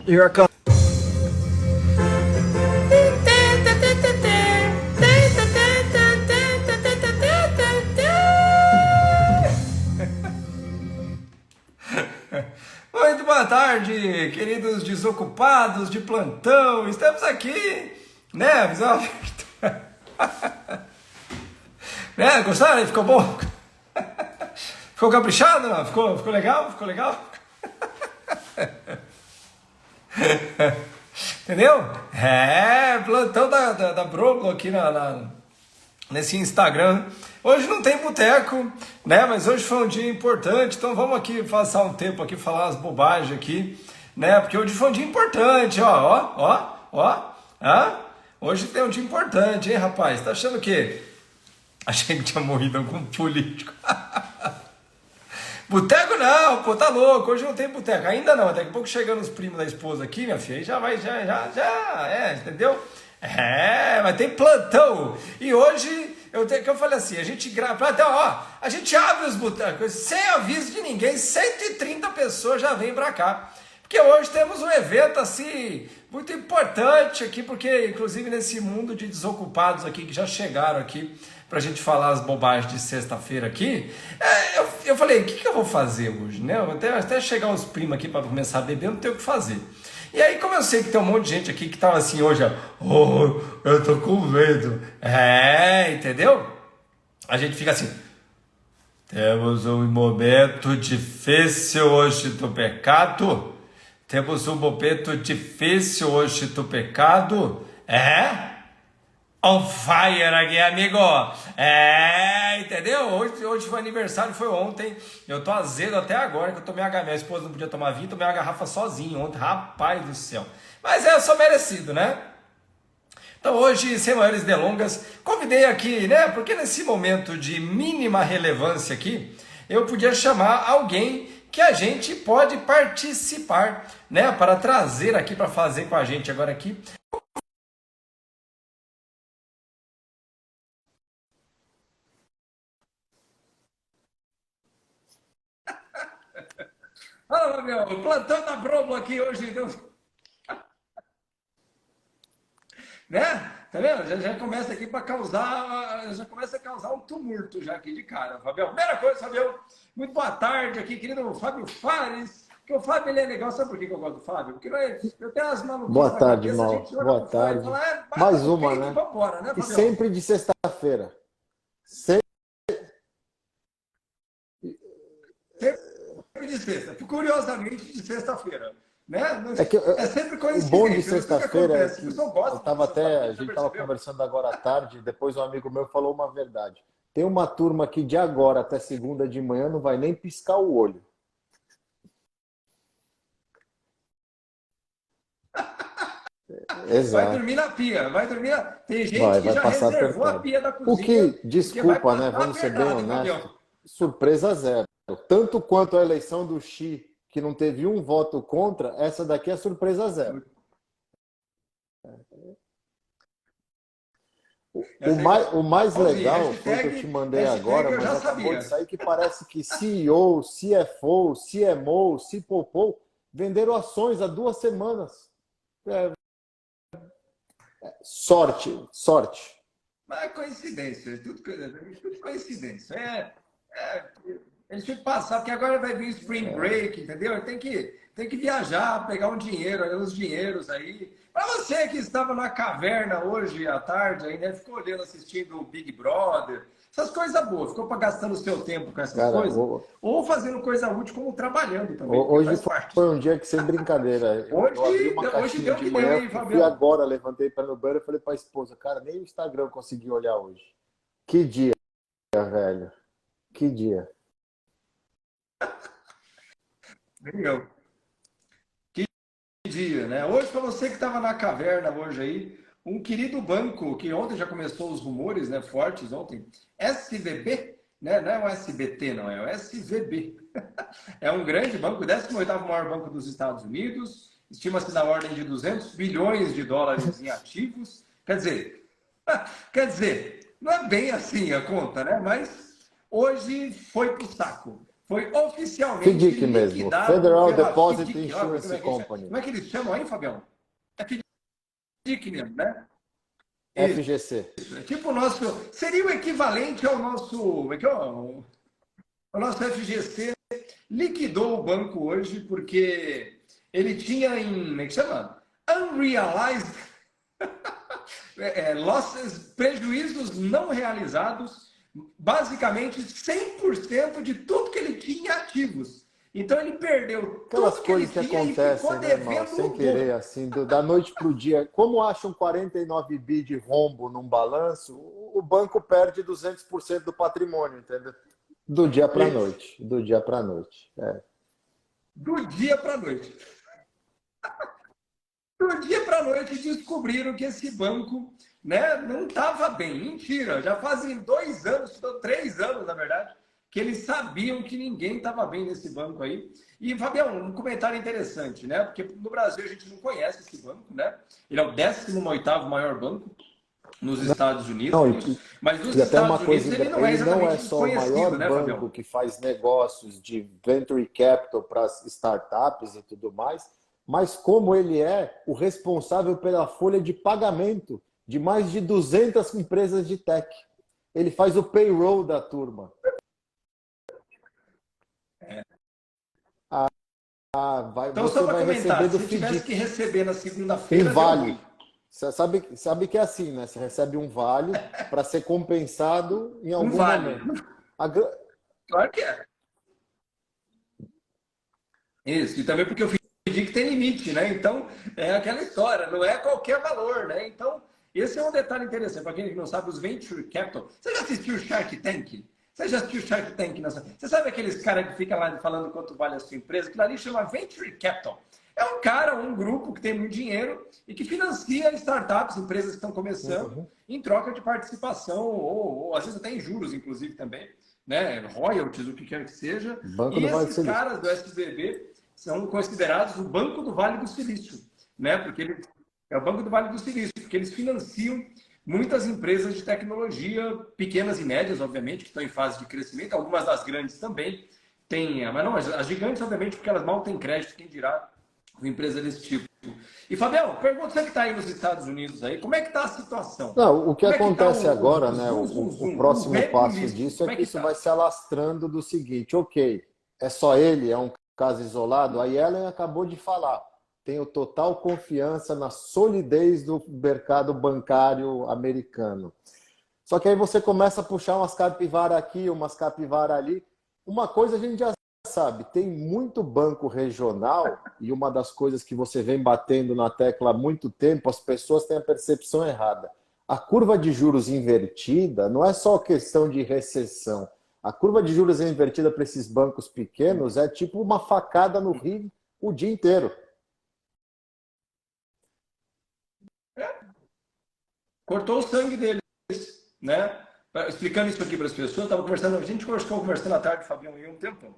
Here I come. Muito boa tarde, queridos desocupados de plantão. Estamos aqui, né? Né? Gostaram? Ficou bom? Ficou caprichado? Não? Ficou legal? Ficou legal? Entendeu? É, plantão da Broglo aqui nesse Instagram. Hoje não tem boteco, né? Mas hoje foi um dia importante, então vamos aqui passar um tempo aqui, falar as bobagens aqui, né? Porque hoje foi um dia importante, ó. Hoje tem um dia importante, hein, rapaz? Tá achando o quê? Achei que tinha morrido algum político. Boteco não, pô, tá louco, hoje não tem boteco, ainda não, daqui a pouco chegando os primos da esposa aqui, minha filha, aí já vai, entendeu? É, mas tem plantão, e hoje, eu falei assim, a gente grava, então, ó, a gente abre os botecos, sem aviso de ninguém, 130 pessoas já vêm pra cá, porque hoje temos um evento, assim, muito importante aqui, porque, inclusive, nesse mundo de desocupados aqui, que já chegaram aqui, pra gente falar as bobagens de sexta-feira aqui, eu falei, o que eu vou fazer hoje, né? Até chegar os primos aqui para começar a beber, eu não tenho o que fazer. E aí, como eu sei que tem um monte de gente aqui que tava assim hoje, ó, eu tô com medo. Entendeu? A gente fica assim, temos um momento difícil hoje do pecado, temos um momento difícil hoje do pecado, On fire aqui, amigo. Entendeu? Hoje foi aniversário, foi ontem. Eu tô azedo até agora, que eu tomei minha esposa não podia tomar vinho, tomei uma garrafa sozinho ontem. Rapaz do céu. Mas eu sou merecido, né? Então hoje, sem maiores delongas, convidei aqui, né? Porque nesse momento de mínima relevância aqui, eu podia chamar alguém que a gente pode participar, né? Para trazer aqui, para fazer com a gente agora aqui. Fala, meu, plantão da Broglo aqui hoje, né? Tá vendo? Já começa aqui para causar, já começa a causar um tumulto já aqui de cara, Fabião. Primeira coisa, Fabião, muito boa tarde aqui, querido Fábio Fares, que o Fábio ele é legal, sabe por que eu gosto do Fábio? Porque eu tenho umas Boa maluquices na tarde, cabeça, a Mal. gente olha Boa pro Fábio e tarde. fala, bata Mais no uma, peito e né? vambora, né, E Fabião? sempre de sexta-feira. Sempre Sempre de sexta, curiosamente de sexta-feira, né? é que É sempre o bom de coincidência, eu não sei o que sexta-feira é acontece, o que pessoal gosta de a sexta-feira, já gente estava percebeu? conversando agora à tarde, depois um amigo meu falou uma verdade. Tem uma turma que de agora até segunda de manhã não vai nem piscar o olho. Vai Exato. dormir na pia, vai dormir. Tem gente que Vai já passar reservou a apertado. pia da O cozinha, que, porque vai desculpa, né? passar Vamos ser bem apertado, hein, honestos, Fabião? surpresa zero. Tanto quanto a eleição do Xi, que não teve um voto contra, essa daqui é surpresa zero. O mais Igualzinho. legal foi o que eu te Hashtag, mandei agora, hashtag eu mas já acabou de sabia. sair que parece que CEO, CFO, CMO, CPO venderam ações há 2 semanas. É, sorte. Mas é coincidência, tudo coincidência. Eles têm que passar, porque agora vai vir Spring Break, entendeu? Tem que viajar, pegar um dinheiro, uns dinheiros aí. Para você que estava na caverna hoje à tarde, ainda ficou olhando, assistindo o Big Brother, essas coisas boas, ficou para gastando o seu tempo com essas Cara, coisas, ou fazendo coisa útil como trabalhando também, porque hoje faz parte. foi um dia que, sem brincadeira, eu abri uma Hoje caixinha deu o de que deu, manhã, hein, fui Fabião? agora, levantei para no banheiro e falei para a esposa, cara, nem o Instagram eu consegui olhar hoje. Que dia, velho. Que dia. Nem eu. Dia, né? Hoje, para você que estava na caverna hoje aí, um querido banco, que ontem já começou os rumores, né, fortes ontem, SVB, né, não é o SBT, não, é o SVB. É um grande banco, o 18º maior banco dos Estados Unidos, estima-se na ordem de 200 bilhões de dólares em ativos. Quer dizer, não é bem assim a conta, né? Mas hoje foi pro saco. foi oficialmente FDIC mesmo, liquidado Federal pela Deposit FDIC. Insurance Company. Como é que eles chamam aí, Fabião? É FDIC mesmo, né? FGC. Isso. É tipo o nosso... Seria o equivalente ao nosso... Como é que é? O nosso FGC liquidou o banco hoje porque ele tinha em... Como é que chama? Unrealized losses, prejuízos não realizados, basicamente 100% de tudo que ele tinha em ativos. Então ele perdeu Aquelas tudo que ele coisas que tinha e ficou acontecem, né, irmão? devendo Sem um querer, pouco. assim, da noite para o dia. Como acham 49 bi de rombo num balanço, o banco perde 200% do patrimônio, entendeu? Do dia para a Isso. noite. Do dia para a noite. É. Do dia para a noite. Do dia para a noite descobriram que esse banco, né, não estava bem. Mentira, já fazem 2 anos, 3 anos, na verdade, que eles sabiam que ninguém estava bem nesse banco aí. E, Fabião, um comentário interessante, né? Porque no Brasil a gente não conhece esse banco, né? Ele é o 18º maior banco nos Estados Unidos, Não, mas nos e até uma Estados coisa, Unidos ele não é ele não é exatamente só o conhecido, maior né, banco Fabião? que faz negócios de venture capital para startups e tudo mais, mas como ele é o responsável pela folha de pagamento de mais de 200 empresas de tech. Ele faz o payroll da turma. Então, só Você para vai comentar, receber do se tivesse que FDIC receber na em segunda-feira, deu vale. ruim. Você sabe que é assim, né? Você recebe um vale para ser compensado em Um algum vale. momento. Claro que é. Isso, e também porque o FDIC tem limite, né? Então, é aquela história, não é qualquer valor, né? Então, esse é um detalhe interessante. Para quem não sabe, os Venture Capital. Você já assistiu Shark Tank? Você já assistiu Shark Tank? Você sabe aqueles caras que ficam lá falando quanto vale a sua empresa? Aquilo ali chama Venture Capital. É um cara, um grupo que tem muito dinheiro e que financia startups, empresas que estão começando, Uhum. em troca de participação, ou às vezes até em juros, inclusive, também, né? Royalties, o que quer que seja. Banco E do Vale do esses Silício. caras do SBB são considerados o Banco do Vale do Silício, né? Porque ele é o Banco do Vale do Silício, porque eles financiam muitas empresas de tecnologia, pequenas e médias, obviamente, que estão em fase de crescimento, algumas das grandes também têm, mas não, as gigantes, obviamente, porque elas mal têm crédito, quem dirá uma empresa desse tipo. E, Fabião, pergunta você que está aí nos Estados Unidos aí, como é que está a situação? Não, o que Como é que está acontece agora, o né? zoom, zoom, O zoom, o próximo passo rebuliço? disso é Como é que que isso vai está? se alastrando do seguinte, ok, é só ele, é um caso isolado. A Yellen acabou de falar. Tenho total confiança na solidez do mercado bancário americano. Só que aí você começa a puxar umas capivaras aqui, umas capivaras ali. Uma coisa a gente já sabe, tem muito banco regional e uma das coisas que você vem batendo na tecla há muito tempo, as pessoas têm a percepção errada. A curva de juros invertida não é só questão de recessão. A curva de juros invertida para esses bancos pequenos é tipo uma facada no rio o dia inteiro. Cortou o sangue deles, né? Explicando isso aqui para as pessoas, estava conversando, a gente ficou conversando à tarde, Fabião, e um tempão.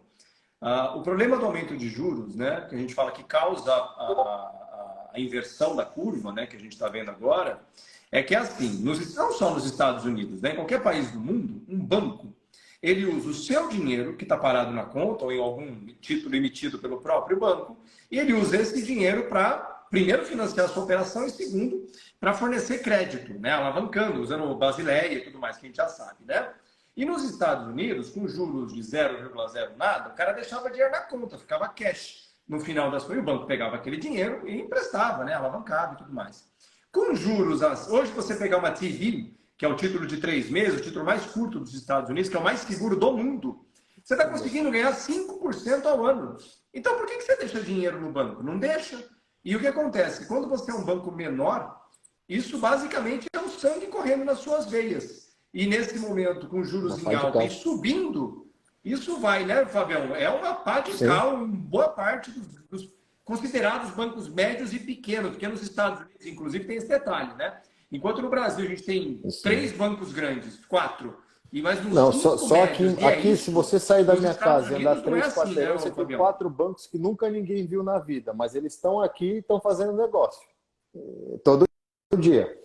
O problema do aumento de juros, né, que a gente fala que causa a inversão da curva, né, que a gente está vendo agora, é que é assim, não só nos Estados Unidos, né, em qualquer país do mundo, um banco, ele usa o seu dinheiro que está parado na conta ou em algum título emitido pelo próprio banco, e ele usa esse dinheiro para, primeiro, financiar a sua operação e, segundo, para fornecer crédito, né, alavancando, usando o Basileia e tudo mais que a gente já sabe, né? E nos Estados Unidos, com juros de 0,0 nada, o cara deixava dinheiro na conta, ficava cash. No final das contas, o banco pegava aquele dinheiro e emprestava, né? Alavancava e tudo mais. Com juros, hoje você pegar uma TV, que é o título de 3 meses, o título mais curto dos Estados Unidos, que é o mais seguro do mundo, você está conseguindo ganhar 5% ao ano. Então, por que você deixa dinheiro no banco? Não deixa. E o que acontece? Quando você é um banco menor, isso basicamente é o sangue correndo nas suas veias. E nesse momento, com juros em alta e subindo, isso vai, né, Fabião? É uma pá de cal em boa parte dos considerados bancos médios e pequenos, porque nos Estados Unidos, inclusive, tem esse detalhe, né? Enquanto no Brasil a gente tem 3 bancos grandes, 4, e mais uns Não, 5 só médios, aqui, isso, se você sair da nos minha Estados casa e andar Unidos não é 3 assim, né, quarteirões, você tem Fabião? 4 bancos que nunca ninguém viu na vida, mas eles estão aqui e estão fazendo negócio. Todo dia.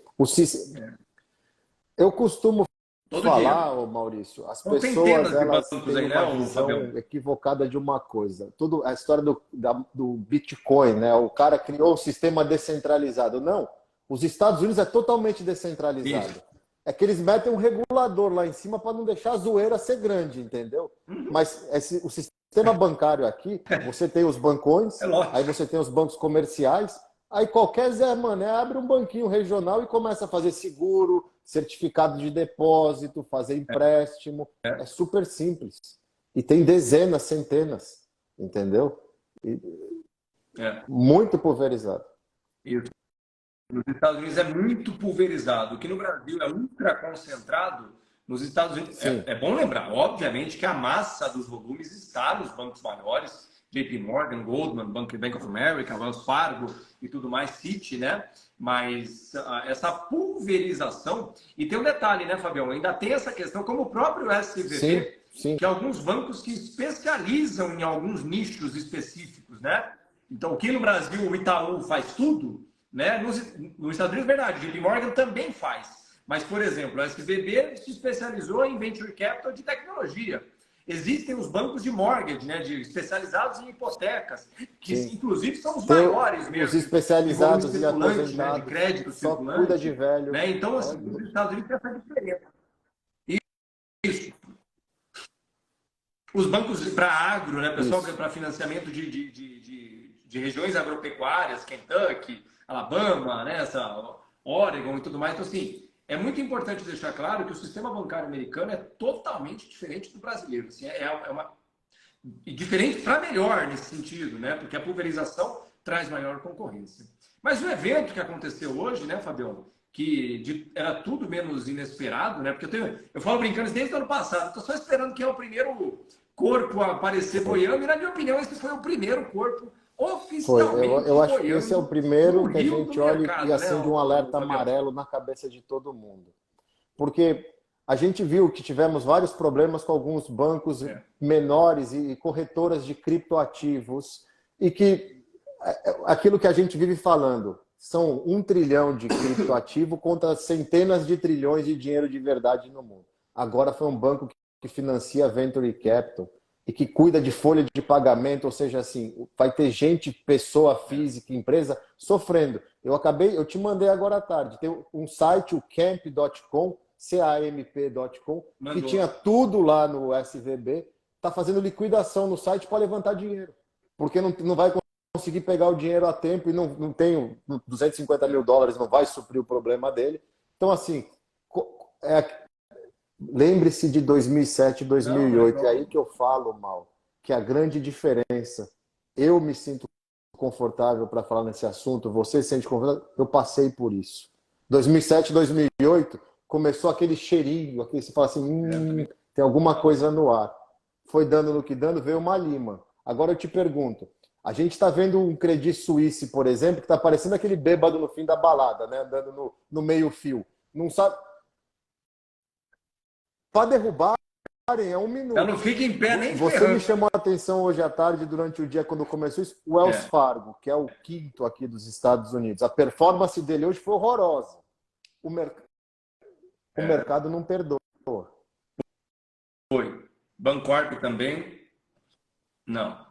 Eu costumo Todo dia. falar, ô Maurício, as São pessoas centenas de elas bancos têm aí, né, uma Fabião? visão equivocada de uma coisa. Tudo a história do Bitcoin, né? O cara criou um sistema descentralizado. Não, os Estados Unidos é totalmente Isso. descentralizado. É que eles metem um regulador lá em cima para não deixar a zoeira ser grande, entendeu? Mas o sistema bancário aqui, você tem os É bancões, aí lógico. você tem os bancos comerciais. Aí qualquer Zé Mané abre um banquinho regional e começa a fazer seguro, certificado de depósito, fazer empréstimo. É super simples. E tem dezenas, centenas, entendeu? E É. muito pulverizado. Isso. Nos Estados Unidos é muito pulverizado. O que no Brasil é ultra concentrado, nos Estados Unidos Sim, é bom lembrar, obviamente, que a massa dos volumes está nos bancos maiores, JP Morgan, Goldman, Bank of America, Wells Fargo e tudo mais, Citi, né? Mas essa pulverização. E tem um detalhe, né, Fabião? Ainda tem essa questão, como o próprio sim, SVB, sim. que alguns bancos que especializam em alguns nichos específicos, né? Então, aqui no Brasil o Itaú faz tudo, né? Nos Estados Unidos, verdade, o JP Morgan também faz. Mas, por exemplo, a SVB se especializou em venture capital de tecnologia. Existem os bancos de mortgage, né, especializados em hipotecas, que Sim. inclusive são os Tem maiores os mesmo, de volume especializados e circulante, né, de aposentados crédito que só cuida de circulante. velho. Né? Então, assim, Olha, nos Estados Unidos tem essa diferença. Isso. Os bancos para agro, né, pessoal, isso. para financiamento de regiões agropecuárias, Kentucky, Alabama, né, essa Oregon e tudo mais. Então, assim, é muito importante deixar claro que o sistema bancário americano é totalmente diferente do brasileiro. Assim, e diferente para melhor nesse sentido, né, porque a pulverização traz maior concorrência. Mas o evento que aconteceu hoje, né, Fabião, era tudo menos inesperado, né? Porque eu falo brincando isso desde o ano passado, estou só esperando que é o primeiro corpo a aparecer Foi. boiando, e na minha opinião, esse foi o primeiro corpo Foi. oficialmente Eu acho que esse é o boiando no primeiro que a rio do gente olha e mercado, né, acende um o alerta Fabião? amarelo na cabeça de todo mundo. Porque a gente viu que tivemos vários problemas com alguns bancos É, menores e corretoras de criptoativos e que aquilo que a gente vive falando são 1 trilhão de criptoativo contra centenas de trilhões de dinheiro de verdade no mundo. Agora foi um banco que financia Venture Capital e que cuida de folha de pagamento, ou seja, assim, vai ter gente, pessoa é. física, empresa, sofrendo. Eu te mandei agora à tarde, tem um site, o camp.com, camp.com, que Mandou. tinha tudo lá no SVB, está fazendo liquidação no site para levantar dinheiro, porque não vai conseguir pegar o dinheiro a tempo e não tem 250 mil dólares, não vai suprir o problema dele. Então, assim, lembre-se de 2007, Não, mas 2008, é aí não. que eu falo, Mal, que a grande diferença, eu me sinto confortável para falar nesse assunto, você se sente confortável, eu passei por isso. 2007, 2008, começou aquele cheirinho, aquele você fala assim, Também. tem alguma Não, coisa no ar. Foi dando no que dando, veio uma lima. Agora eu te pergunto, a gente está vendo um Credit Suisse, por exemplo, que está parecendo aquele bêbado no fim da balada, né? Andando no meio fio. Não sabe. Para derrubarem é 1 minuto. não fica em pé nem Você me ferrando. chamou a atenção hoje à tarde, durante o dia, quando começou isso, o Wells É, Fargo, que é o quinto aqui dos Estados Unidos. A performance dele hoje foi horrorosa. O, mer... o é. mercado não perdoa. Foi. Bancorp também? Não.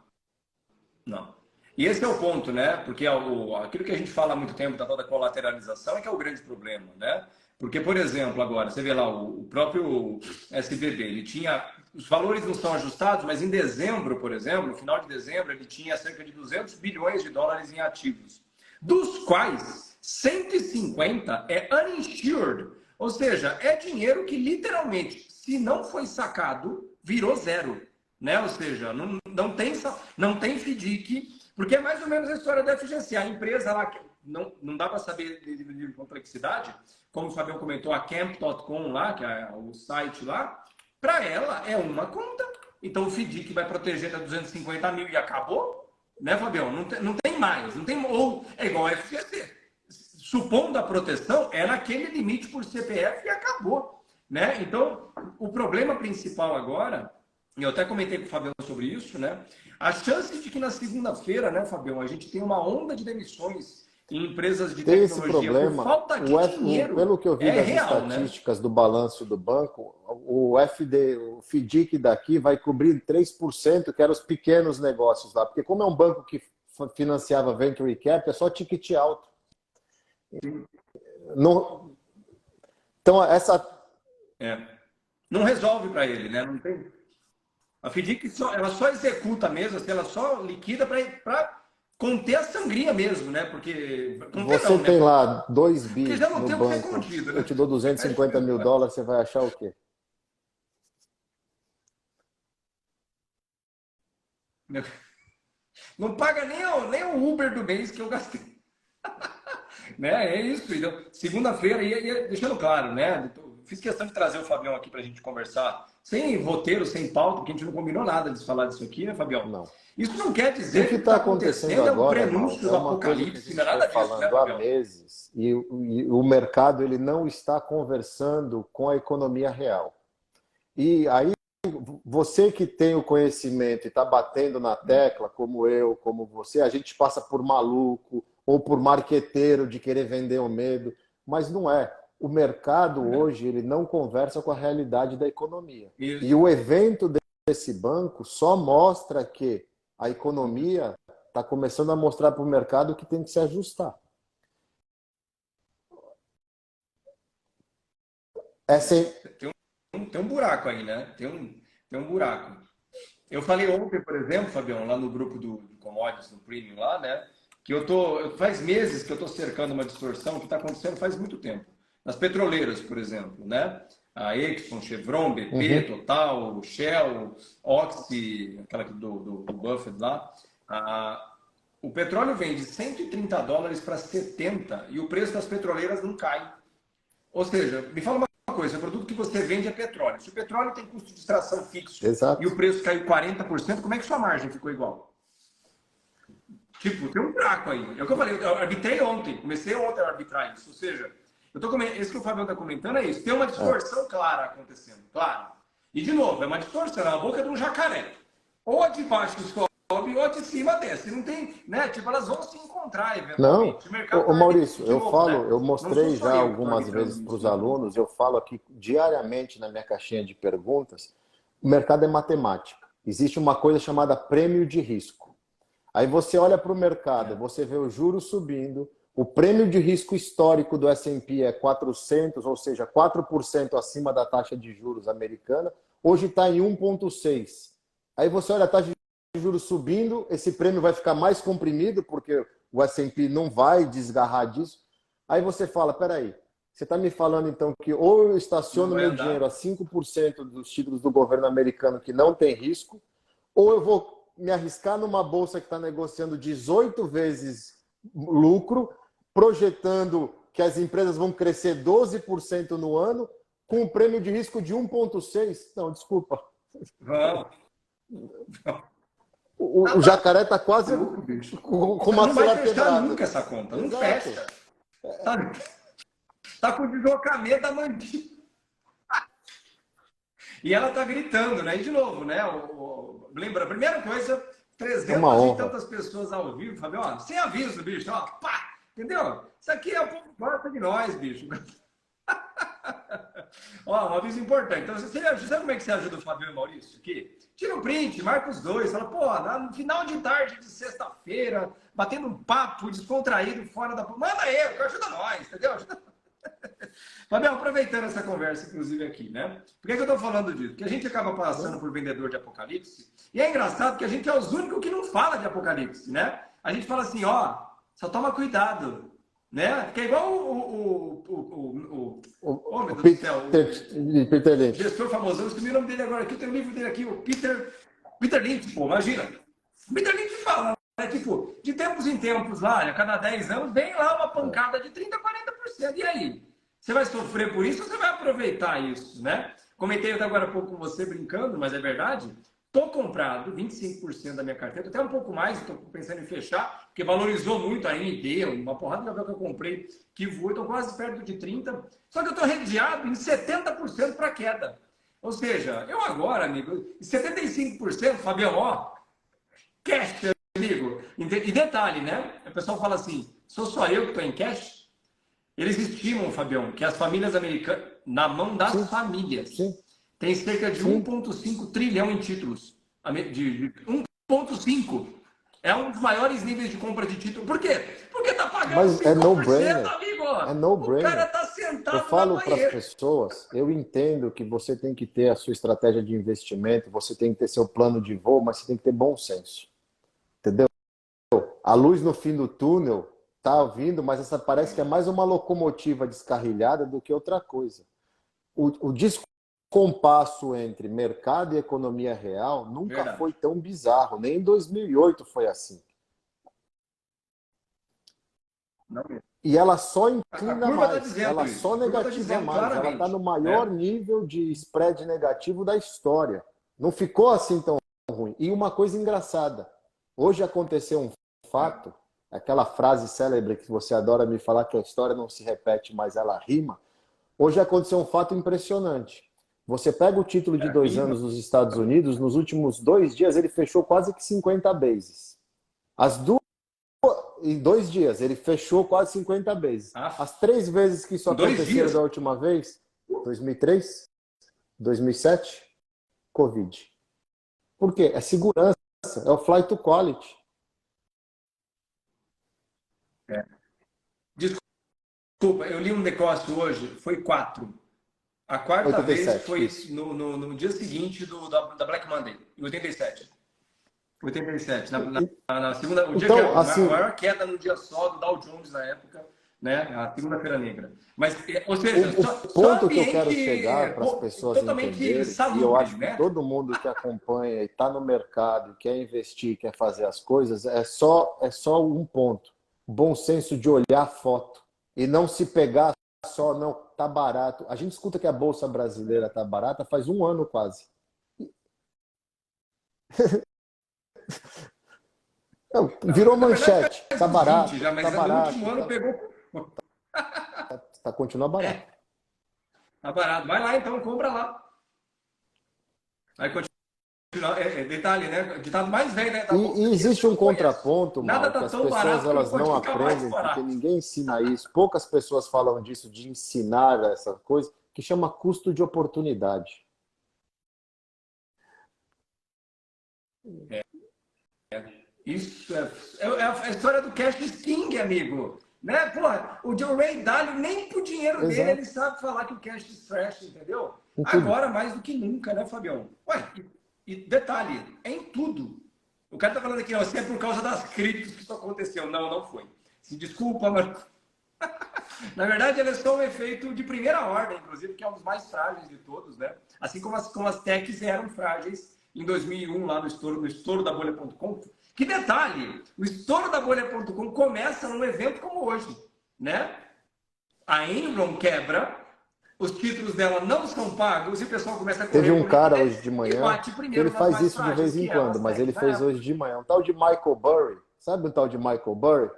Não. E esse é o ponto, né? Porque aquilo que a gente fala há muito tempo da tal da colateralização é que é o grande problema, né? Porque, por exemplo, agora, você vê lá o próprio SVB, ele tinha. Os valores não são ajustados, mas em dezembro, por exemplo, no final de dezembro, ele tinha cerca de 200 bilhões de dólares em ativos, dos quais 150 é uninsured, ou seja, é dinheiro que literalmente, se não foi sacado, virou zero. Né? Ou seja, não tem FDIC, porque é mais ou menos a história da FGC. A empresa lá, não dá para saber de complexidade, como o Fabião comentou, a camp.com lá, que é o site lá, para ela é uma conta. Então o FDIC vai proteger até 250 mil e acabou, né, Fabião? Não tem mais, não tem, ou é igual a FGC. Supondo a proteção, é naquele limite por CPF e acabou. Né? Então, o problema principal agora, e eu até comentei com o Fabião sobre isso, né? A chance de que na segunda-feira, né, Fabião, a gente tenha uma onda de demissões em empresas de Tem esse tecnologia por problema. falta de dinheiro. Pelo que eu vi das real, estatísticas do balanço do banco, o FDIC daqui vai cobrir 3%, que eram os pequenos negócios lá. Porque como é um banco que financiava Venture Cap, é só ticket alto. Não, então, Não resolve para ele, né? Não tem... A FDIC ela só executa mesmo, assim, ela só liquida para conter a sangria mesmo, né? Porque você tem lá 2 porque bi já não no tem o que ser banco, contido, né? eu te dou 250 mil dólares, você vai achar o quê? Não paga nem o Uber do mês que eu gastei. Né? É isso. Então, segunda-feira, e deixando claro, né? Fiz questão de trazer o Fabião aqui para a gente conversar, sem roteiro, sem pauta, porque a gente não combinou nada de falar disso aqui, né, Fabião? Não. Isso não quer dizer O que que está acontecendo é um agora, Mal, prenúncio é do uma coisa que a apocalipse, gente não é vem nada disso, né, falando há Fabião? meses, e o mercado ele não está conversando com a economia real. E aí, você que tem o conhecimento e está batendo na tecla, como eu, como você, a gente passa por maluco ou por marqueteiro de querer vender o medo, mas não é. O mercado hoje ele não conversa com a realidade da economia. Isso. E o evento desse banco só mostra que a economia está começando a mostrar para o mercado que tem que se ajustar. Tem um buraco aí, né? Tem um buraco. Eu falei ontem, por exemplo, Fabião, lá no grupo do Commodities, no Premium lá, né? Que faz meses que eu estou cercando uma distorção que está acontecendo faz muito tempo. Nas petroleiras, por exemplo, né? A Exxon, Chevron, BP, Total, Shell, Oxy, aquela do Buffett lá. O petróleo vem de 130 dólares para 70 e o preço das petroleiras não cai. Ou seja, me fala uma coisa, o produto que você vende é petróleo. Se o petróleo tem custo de extração fixo Exato. e o preço caiu 40%, como é que sua margem ficou igual? Tipo, tem um buraco aí. É o que eu falei, eu arbitrei ontem, comecei ontem a arbitrar isso. Ou seja, esse que o Fabião está comentando é isso. Tem uma distorção clara acontecendo, claro. E, de novo, é uma distorção, é a boca de um jacaré. Ou de baixo sobe, ou de cima desce. Não tem, né? Tipo, elas vão se encontrar eventualmente. Não, ô Maurício, eu falo, né? eu mostrei já algumas arbitrando vezes para os isso, né? alunos, eu falo aqui diariamente na minha caixinha de perguntas, o mercado é matemática. Existe uma coisa chamada prêmio de risco. Aí você olha para o mercado, você vê o juro subindo, o prêmio de risco histórico do S&P é 400, ou seja, 4% acima da taxa de juros americana, hoje está em 1,6. Aí você olha a taxa de juros subindo, esse prêmio vai ficar mais comprimido, porque o S&P não vai desgarrar disso. Aí você fala, peraí, você está me falando então que ou eu estaciono meu dinheiro a 5% dos títulos do governo americano que não tem risco, ou eu vou me arriscar numa bolsa que está negociando 18 vezes lucro, projetando que as empresas vão crescer 12% no ano, com um prêmio de risco de 1,6. Não, desculpa. Vamos. O jacaré está quase com uma não vai cera fechar quebrada. nunca essa conta. Não Exato. fecha. Tá com o deslocamento da mandíbula. E ela tá gritando, né? E de novo, né? Lembra, a primeira coisa, 300 e tantas pessoas ao vivo, Fabio, ó, sem aviso, bicho, ó, pá, entendeu? Isso aqui é o povo gosta de nós, bicho. Ó, um aviso importante. Então, você sabe como é que você ajuda o Fabio e o Maurício? Aqui? Tira um print, marca os dois, fala, pô, no final de tarde de sexta-feira, batendo um papo descontraído fora da... Manda aí, que ajuda nós, entendeu? Fabião, aproveitando essa conversa, inclusive, aqui, né? Por que eu estou falando disso? Porque a gente acaba passando por vendedor de apocalipse, e é engraçado que a gente é os únicos que não fala de apocalipse, né? A gente fala assim, ó, só toma cuidado, né? Que é igual meu Deus do céu, Peter Lynch. Gestor famosão, eu esqueci o nome dele agora aqui, eu tenho o livro dele aqui, o Peter Lynch, pô, imagina. O Peter Lynch fala, né? Tipo, de tempos em tempos lá, a cada 10 anos, vem lá uma pancada de 30%, 40%. E aí? Você vai sofrer por isso ou você vai aproveitar isso, né? Comentei até agora há pouco com você brincando, mas é verdade. Estou comprado 25% da minha carteira, até um pouco mais, estou pensando em fechar, porque valorizou muito a AMD, uma porrada de papel que eu comprei que voou, estou quase perto de 30%. Só que eu estou redeado em 70% para queda. Ou seja, eu agora, amigo, 75%, Fabião, ó, cash, amigo. E detalhe, né? O pessoal fala assim, sou só eu que estou em cash? Eles estimam, Fabião, que as famílias americanas, na mão das famílias, sim, tem cerca de sim. 1,5 trilhão em títulos. De 1,5. É um dos maiores níveis de compra de título. Por quê? Porque tá pagando Mas é 5%, no-brainer. amigo. É O cara no-brainer. tá Eu sentado na falo para as banheira. pessoas, eu entendo que você tem que ter a sua estratégia de investimento, você tem que ter seu plano de voo, mas você tem que ter bom senso. Entendeu? A luz no fim do túnel tá vindo, mas essa parece que é mais uma locomotiva descarrilhada do que outra coisa. O descompasso entre mercado e economia real nunca Verdade. foi tão bizarro, nem em 2008 foi assim. Não mesmo. E ela só A inclina curva está mais, dizendo ela isso. só A curva está negativa dizendo mais, ela está claramente, no maior né? nível de spread negativo da história. Não ficou assim tão ruim. E uma coisa engraçada, hoje aconteceu um fato, aquela frase célebre que você adora me falar que a história não se repete, mas ela rima. Hoje aconteceu um fato impressionante. Você pega o título de 2 anos dos Estados Unidos, nos últimos 2 dias ele fechou quase que 50 bases. As duas em 2 dias, ele fechou quase 50 vezes. Ah, As 3 vezes que isso em 2 dias. aconteceu da última vez, 2003, 2007, Covid. Por quê? É segurança, é o flight to quality. Desculpa, eu li um negócio hoje, foi 4. A quarta vez 87, foi isso. no dia seguinte da Black Monday, em 87. 87, na segunda, o dia que Então, a assim, maior queda no dia só do Dow Jones na época, né? A segunda-feira negra. Mas, ou seja, o só ponto que eu quero chegar ambiente para as pessoas totalmente entenderem, e eu salubre, acho que né? todo mundo que acompanha e está no mercado, quer investir, quer fazer as coisas, é só um ponto. Bom senso de olhar a foto e não se pegar só, não, tá barato. A gente escuta que a Bolsa Brasileira tá barata faz um ano quase. Não, virou Na verdade, manchete. faz Tá uns 20 barato, já, tá mas no último barato, ano pegou. continua barato. É, tá barato. Vai lá então, compra lá. Aí continua. Detalhe, né? O ditado mais velho da Bolsa E que esse existe eu um não conheço. contraponto, Nada Mal, que tá as tão pessoas barato que não elas pode não ficar mais aprendem, porque barato. ninguém ensina isso. Poucas pessoas falam disso, de ensinar essa coisa, que chama custo de oportunidade. Isso é a história do cash king, amigo. Né? Porra, o John Ray Dalio, nem pro dinheiro dele, ele Exato, sabe falar que o cash is trash, entendeu? em tudo. Agora, mais do que nunca, né, Fabião? Ué, e detalhe, é em tudo. O cara tá falando aqui, ó, se é por causa das criptos que isso aconteceu. Não, não foi. Se desculpa, mas na verdade, ele é só um efeito de primeira ordem, inclusive, que é um dos mais frágeis de todos, né? Assim como as techs eram frágeis em 2001, lá no estouro da bolha.com. Que detalhe, o estouro da bolha.com começa num evento como hoje, né? A Enron quebra, os títulos dela não são pagos e o pessoal começa a Teve correr um por cara liquidez hoje de e manhã bate que ele primeiro nas faz mais isso de frágeis, vez em que eram quando, as mas techs ele na fez época. hoje de manhã. Um tal de Michael Burry. Sabe um tal de Michael Burry?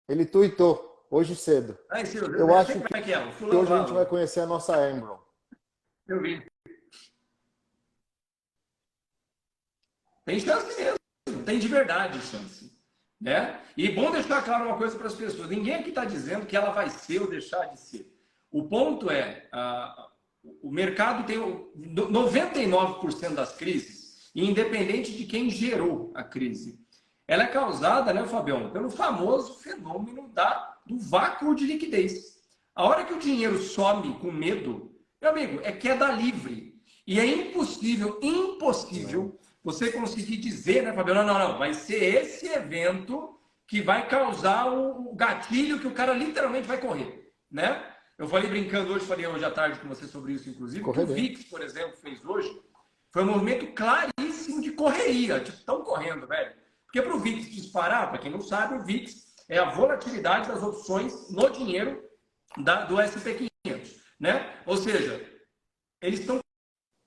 Ele tuitou hoje cedo. Aí, Silvio, Eu eu sei acho como que é que é. O fulano hoje a lá, gente vai conhecer a nossa Enron. eu vi. Tem chance mesmo, tem de verdade chance. Né? E bom deixar claro uma coisa para as pessoas: ninguém aqui está dizendo que ela vai ser ou deixar de ser. O ponto é, o mercado tem 99% das crises, independente de quem gerou a crise. Ela é causada, né, Fabião, pelo famoso fenômeno do vácuo de liquidez. A hora que o dinheiro some com medo, meu amigo, é queda livre. E é impossível você conseguir dizer, né, Fabiano, não, vai ser esse evento que vai causar o gatilho que o cara literalmente vai correr, né? Eu falei brincando hoje, falei hoje à tarde com você sobre isso, inclusive, que o Correria. VIX, por exemplo, fez hoje, foi um movimento claríssimo de correria, tipo, estão correndo, velho. Porque para o VIX disparar, para quem não sabe, o VIX é a volatilidade das opções no dinheiro do S&P 500, né? Ou seja, eles estão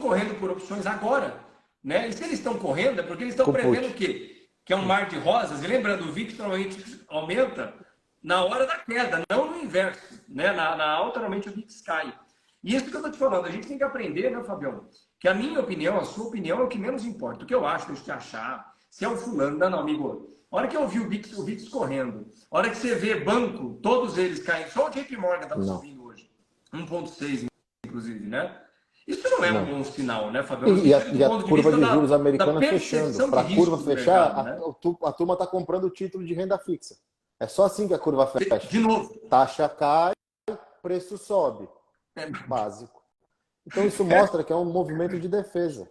correndo por opções agora, né? E se eles estão correndo, é porque eles estão Com prevendo o put. quê? Que é um mar de rosas. E lembrando, o VIX normalmente aumenta na hora da queda, não no inverso, né? Na alta, normalmente o VIX cai. E isso que eu estou te falando, a gente tem que aprender, né, Fabião? Que a minha opinião, a sua opinião é o que menos importa. O que eu acho, deixa eu te achar. se é o fulano. Não, amigo. A hora que eu vi o VIX correndo, a hora que você vê banco, todos eles caindo, só o JP Morgan estava subindo hoje. 1,6, inclusive, né? Isso não é um bom sinal, né, Fabião? E a curva de juros americana fechando. Para a curva fechar, mercado, né? a turma está comprando o título de renda fixa. É só assim que a curva fecha. De novo. Taxa cai, preço sobe. Básico. Então isso mostra que é um movimento de defesa.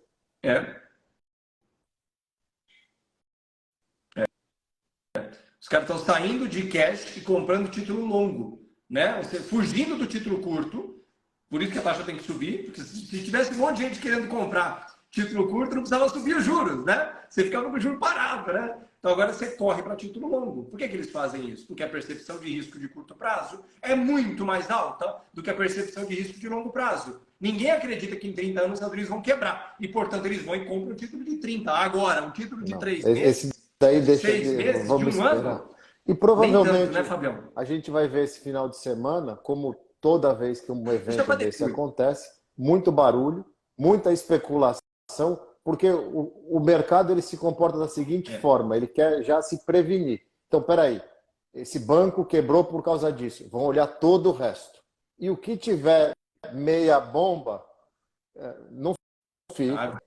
Os caras estão saindo de cash e comprando título longo, né? Ou seja, fugindo do título curto. Por isso que a taxa tem que subir, porque se tivesse um monte de gente querendo comprar título curto, não precisava subir os juros, né? Você ficava com o juro parado, né? Então agora você corre para título longo. Por que eles fazem isso? Porque a percepção de risco de curto prazo é muito mais alta do que a percepção de risco de longo prazo. Ninguém acredita que em 30 anos os Estados Unidos vão quebrar. E, portanto, eles vão e compram um título de 30. Agora, um título de 3 meses, esse daí deixa 6 meses, vamos de um esperar. ano. E provavelmente Nem tanto, né, Fabião? a gente vai ver esse final de semana, como toda vez que um evento desse acontece, muito barulho, muita especulação, porque o mercado ele se comporta da seguinte forma, ele quer já se prevenir. Então, peraí, esse banco quebrou por causa disso, vão olhar todo o resto. E o que tiver meia bomba, não fica.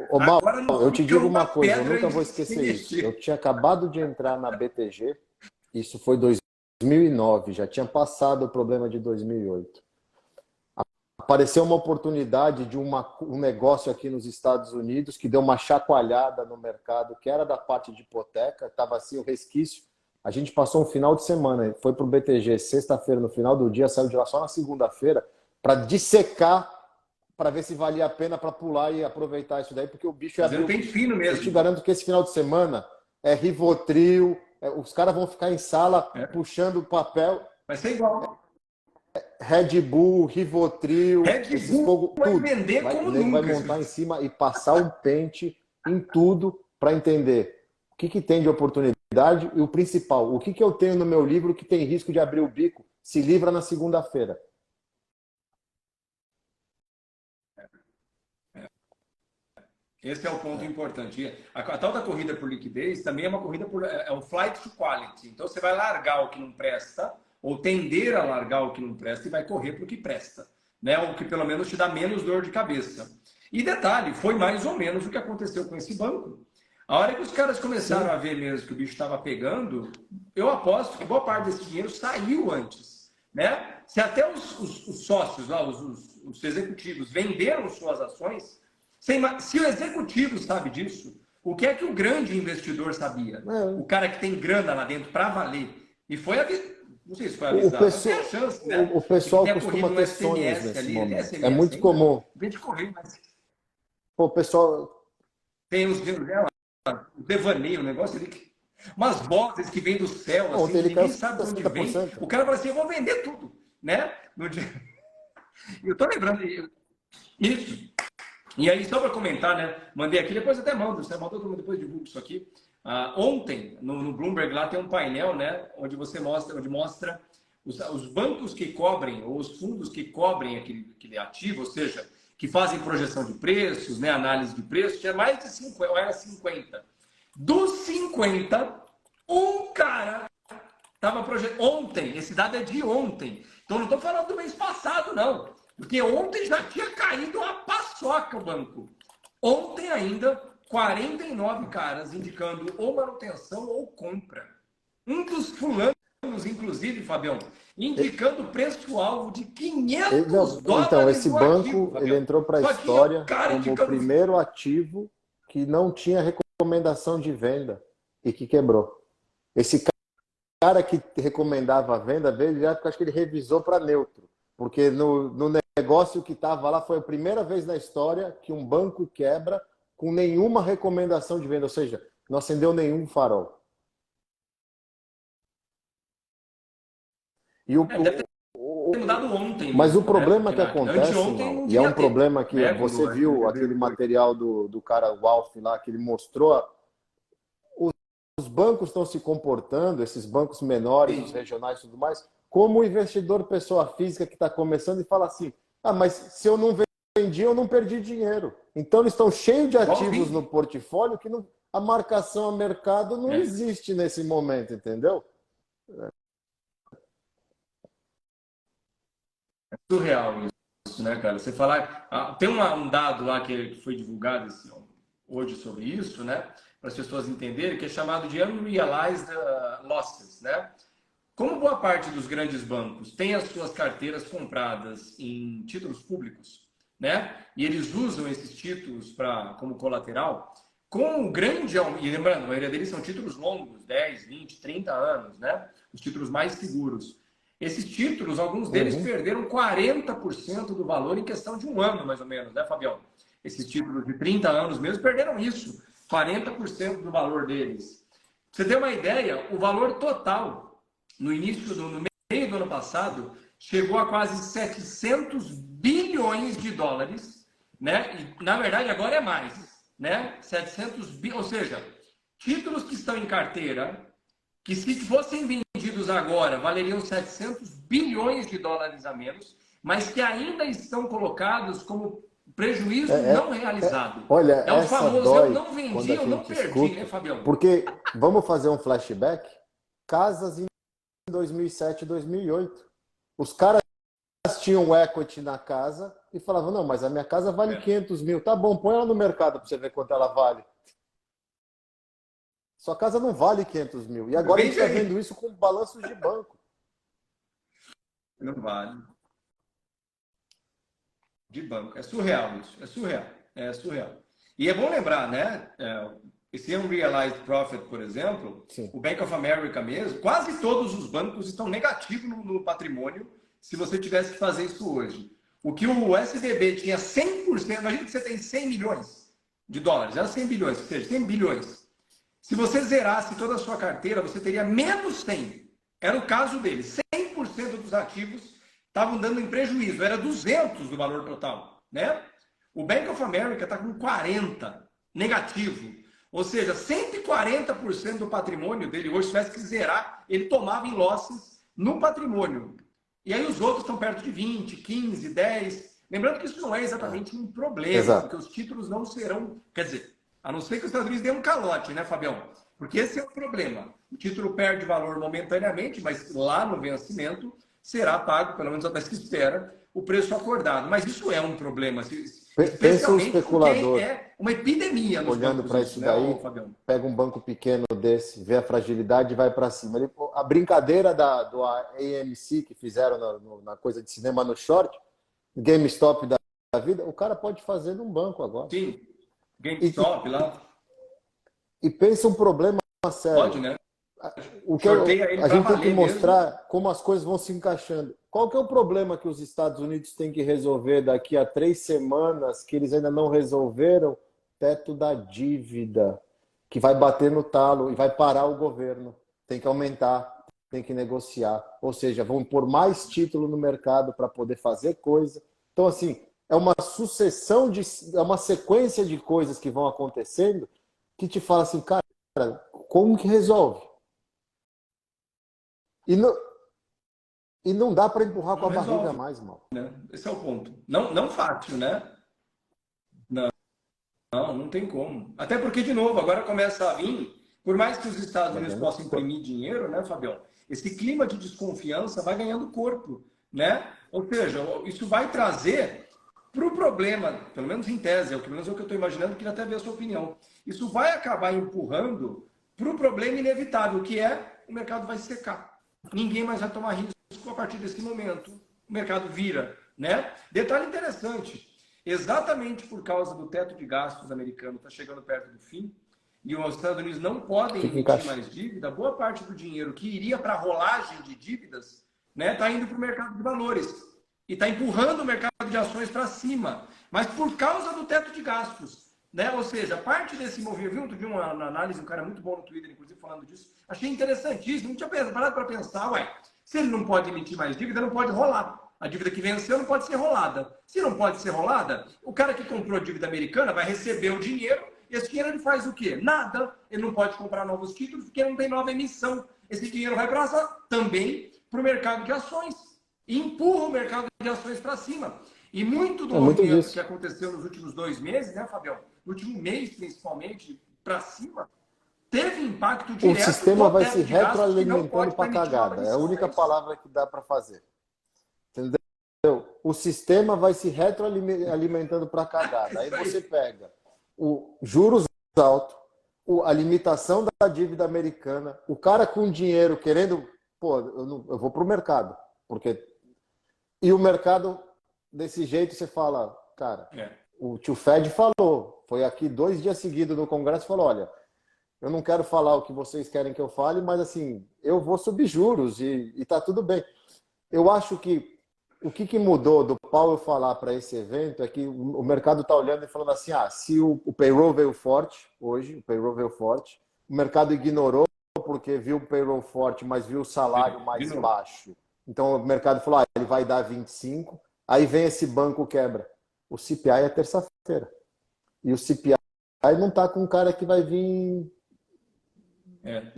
Ô, Mauro, eu te digo uma coisa, eu nunca vou esquecer isso. Eu tinha acabado de entrar na BTG, isso foi 2009, já tinha passado o problema de 2008. Apareceu uma oportunidade de um negócio aqui nos Estados Unidos que deu uma chacoalhada no mercado, que era da parte de hipoteca, estava assim o resquício. A gente passou um final de semana, foi para o BTG sexta-feira, no final do dia, saiu de lá só na segunda-feira, para dissecar, para ver se valia a pena para pular e aproveitar isso daí, porque o bicho é bem fino mesmo. Eu te garanto que esse final de semana é Rivotril, os caras vão ficar em sala puxando papel. Vai ser igual. Red Bull, Rivotril, esses fogo, vai tudo. vender como nunca. Vai montar em cima e passar um pente em tudo para entender o que tem de oportunidade e o principal, o que eu tenho no meu livro que tem risco de abrir o bico, se livra na segunda-feira. Esse é o ponto importante. A tal da corrida por liquidez também é uma corrida é um flight to quality. Então você vai largar o que não presta, ou tender a largar o que não presta e vai correr para o que presta, né? O que pelo menos te dá menos dor de cabeça. E detalhe, foi mais ou menos o que aconteceu com esse banco. A hora que os caras começaram a ver mesmo que o bicho estava pegando, eu aposto que boa parte desse dinheiro saiu antes, né? Se até os sócios lá, os executivos venderam suas ações, se o executivo sabe disso, o que é que o grande investidor sabia? O cara que tem grana lá dentro para valer. E foi não sei se foi avisado. O pessoal costuma ter sonhos nesse momento. É muito comum. O pessoal... Tem o devaneio, o negócio ali. Umas vozes que vêm do céu, assim, ninguém sabe de onde vem. O cara fala assim, eu vou vender tudo, né? Eu tô lembrando isso. E aí, só para comentar, né? Mandei aqui, depois até mando. Você mandou, depois divulgo isso aqui. Ontem, no Bloomberg, lá tem um painel, né? Onde mostra os bancos que cobrem, ou os fundos que cobrem aquele ativo, ou seja, que fazem projeção de preços, né? Análise de preços. Tinha mais de 50, ou era 50. Dos 50, um cara estava projetando. Ontem, esse dado é de ontem. Então, não estou falando do mês passado, não. Porque ontem já tinha caído uma paçoca o banco. Ontem ainda, 49 caras indicando ou manutenção ou compra. Um dos fulanos, inclusive, Fabião, indicando preço-alvo de 500 dólares. Então, esse banco ativo, ele entrou para a história como o primeiro ativo que não tinha recomendação de venda e que quebrou. Esse cara que recomendava a venda dele, acho que ele revisou para neutro. Porque no negócio que estava lá foi a primeira vez na história que um banco quebra com nenhuma recomendação de venda, ou seja, não acendeu nenhum farol. E deve ter mudado ontem. Mas o problema que acontece, Mal, e é um problema que você viu aquele material do cara Walf lá, que ele mostrou, os bancos estão se comportando, esses bancos menores, os regionais e tudo mais, como o investidor pessoa física que está começando e fala assim, mas se eu não vendi, eu não perdi dinheiro. Então eles estão cheios de ativos no portfólio que não... a marcação a mercado não existe nesse momento, entendeu? É surreal isso, né, cara? Você falar. Tem um dado lá que foi divulgado hoje sobre isso, né? Para as pessoas entenderem, que é chamado de Unrealized Losses, né? Como boa parte dos grandes bancos tem as suas carteiras compradas em títulos públicos, né? E eles usam esses títulos como colateral, com o grande. E lembrando, a maioria deles são títulos longos, 10, 20, 30 anos, né? Os títulos mais seguros. Esses títulos, alguns deles perderam 40% do valor em questão de um ano, mais ou menos, né, Fabião? Esses títulos de 30 anos mesmo perderam isso, 40% do valor deles. Pra você ter uma ideia, o valor total, no meio do ano passado, chegou a quase 700 bilhões de dólares, né? E, na verdade, agora é mais, né? 700 bilhões, ou seja, títulos que estão em carteira, que se fossem vendidos agora, valeriam 700 bilhões de dólares a menos, mas que ainda estão colocados como prejuízo não realizado. Olha, é o famoso, eu não vendi, eu não perdi, escuta, né, Fabião? Porque, vamos fazer um flashback? Casas em 2007 e 2008. Os caras tinham equity na casa e falavam, não, mas a minha casa vale 500 mil. Tá bom, põe ela no mercado para você ver quanto ela vale. Sua casa não vale 500 mil. E agora a gente está vendo isso com balanços de banco. Não vale. De banco. É surreal isso. É surreal. É surreal. E é bom lembrar, né? Esse Unrealized Profit, por exemplo, sim, o Bank of America mesmo, quase todos os bancos estão negativos no patrimônio se você tivesse que fazer isso hoje. O que o SVB tinha 100%, imagina que você tem 100 milhões de dólares, era 100 bilhões, ou seja, 100 bilhões. Se você zerasse toda a sua carteira, você teria menos 100. Era o caso dele. 100% dos ativos estavam dando em prejuízo. Era 200 do valor total, né? O Bank of America está com 40 negativo. Ou seja, 140% do patrimônio dele hoje, se tivesse que zerar, ele tomava em losses no patrimônio. E aí os outros estão perto de 20, 15, 10. Lembrando que isso não é exatamente um problema, porque os títulos não serão... Quer dizer, a não ser que os Estados Unidos dê um calote, né, Fabião? Porque esse é o problema. O título perde valor momentaneamente, mas lá no vencimento será pago, pelo menos até se espera, o preço acordado. Mas isso é um problema, especialmente porque é uma epidemia nos olhando para isso daí, Fabião? Pega um banco pequeno desse, vê a fragilidade e vai para cima. A brincadeira do AMC que fizeram na coisa de cinema no short, GameStop da vida, o cara pode fazer num banco agora. Sim. GameStop lá. E pensa um problema sério. Pode, né? O que a gente tem que mostrar mesmo como as coisas vão se encaixando. Qual que é o problema que os Estados Unidos têm que resolver daqui a 3 semanas, que eles ainda não resolveram? Teto da dívida, que vai bater no talo e vai parar o governo. Tem que aumentar, tem que negociar. Ou seja, vão pôr mais título no mercado para poder fazer coisa. Então, assim, é uma sucessão, é uma sequência de coisas que vão acontecendo que te fala assim, cara, como que resolve? E não dá para empurrar com a barriga mais, mal. Né? Esse é o ponto. Não fácil, né? Não tem como. Até porque, de novo, agora começa a vir, por mais que os Estados Unidos possam imprimir dinheiro, né, Fabião? Esse clima de desconfiança vai ganhando corpo, né? Ou seja, isso vai trazer para o problema, pelo menos em tese, pelo menos é o que eu estou imaginando, queria até ver a sua opinião. Isso vai acabar empurrando para o problema inevitável, que é o mercado vai secar. Ninguém mais vai tomar risco a partir desse momento. O mercado vira, né? Detalhe interessante, exatamente por causa do teto de gastos americano está chegando perto do fim, e os Estados Unidos não podem emitir mais dívida, boa parte do dinheiro que iria para a rolagem de dívidas, né, está indo para o mercado de valores. E está empurrando o mercado de ações para cima. Mas por causa do teto de gastos. Né? Ou seja, parte desse movimento, vi uma análise, um cara muito bom no Twitter, inclusive, falando disso, achei interessantíssimo. Não tinha parado para pensar, se ele não pode emitir mais dívida, não pode rolar. A dívida que venceu não pode ser rolada. Se não pode ser rolada, o cara que comprou dívida americana vai receber o dinheiro, e esse dinheiro ele faz o quê? Nada. Ele não pode comprar novos títulos porque não tem nova emissão. Esse dinheiro vai também para o mercado de ações. E empurra o mercado de ações para cima. E muito do movimento que aconteceu nos últimos 2 meses, né, Fabião? No último mês, principalmente, para cima, teve impacto O direto sistema no vai teto se de gastos que não retroalimentando pode para permitir cagada. novas É a única decisões. palavra que dá para fazer. Entendeu? O sistema vai se retroalimentando para cagada. Aí Isso você aí. pega o juros altos, a limitação da dívida americana, o cara com dinheiro querendo, pô, eu vou para o mercado, porque e o mercado desse jeito você fala, cara, É. o tio Fed falou, foi aqui 2 dias seguidos no Congresso e falou, olha, eu não quero falar o que vocês querem que eu fale, mas assim, eu vou subir juros e tá tudo bem. Eu acho que o que mudou do Powell falar para esse evento é que o mercado está olhando e falando assim, se o payroll veio forte hoje, o payroll veio forte, o mercado ignorou porque viu o payroll forte, mas viu o salário De mais novo. baixo. Então o mercado falou, ele vai dar 25, aí vem esse banco quebra. O CPI é terça-feira. E o CPI não está com um cara que vai vir. É.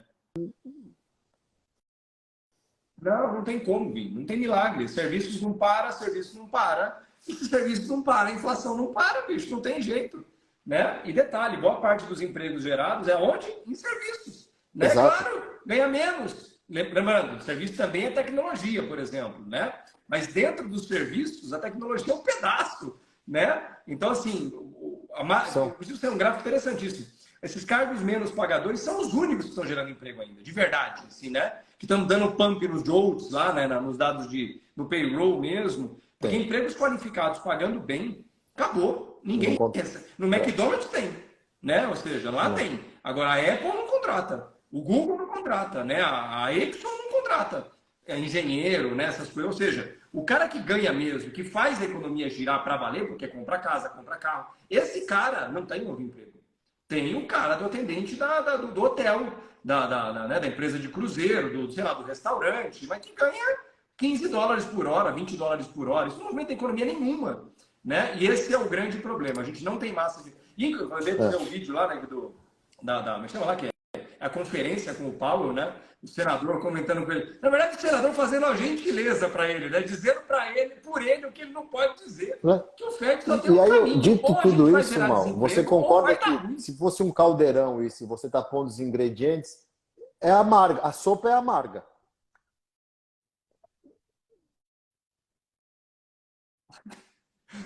Não, não tem como vir, não tem milagre. Serviços não para, serviços não para. E se serviços não para, a inflação não para, bicho, não tem jeito. Né? E detalhe, boa parte dos empregos gerados é onde? Em serviços. Né? Exato. Claro, ganha menos. Lembrando, serviço também é tecnologia, por exemplo. Né? Mas dentro dos serviços, a tecnologia é um pedaço. Né? Então, assim, isso é um gráfico interessantíssimo. Esses cargos menos pagadores são os únicos que estão gerando emprego ainda, de verdade, assim, né? Que estão dando pump nos JOLTS lá, né? Nos dados no payroll mesmo. Porque empregos qualificados pagando bem, acabou. Ninguém pensa. No McDonald's tem, né? Ou seja, lá tem. Agora a Apple não contrata, o Google não contrata, né? A Exxon não contrata. É engenheiro, né? Essas coisas. Ou seja, o cara que ganha mesmo, que faz a economia girar para valer, porque compra casa, compra carro, esse cara não tem novo emprego. Tem o cara do atendente do hotel, da empresa de cruzeiro, do restaurante, mas que ganha $15 por hora, $20 por hora. Isso não movimenta economia nenhuma. Né? E esse é o grande problema. A gente não tem massa de. E eu acabei de ver um vídeo lá, né, mas chama lá que é a conferência com o Paulo, né? O senador comentando com ele. Na verdade, o senador fazendo a gentileza para ele, né? Dizendo para ele, por ele, o que ele não pode dizer. Que o FED só tem um caminho. Dito ou a tudo gente vai isso, gerar Mal, você desemprego, ou concorda vai dar que ruim. se fosse um caldeirão e se você está pondo os ingredientes, é amarga, a sopa é amarga.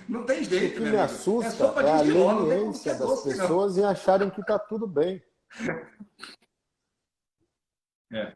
Não tem O jeito, que meu me amigo. É assusta sopa é de a giló, não tem como leniência ser das doce, não. pessoas em acharem que está tudo bem. É.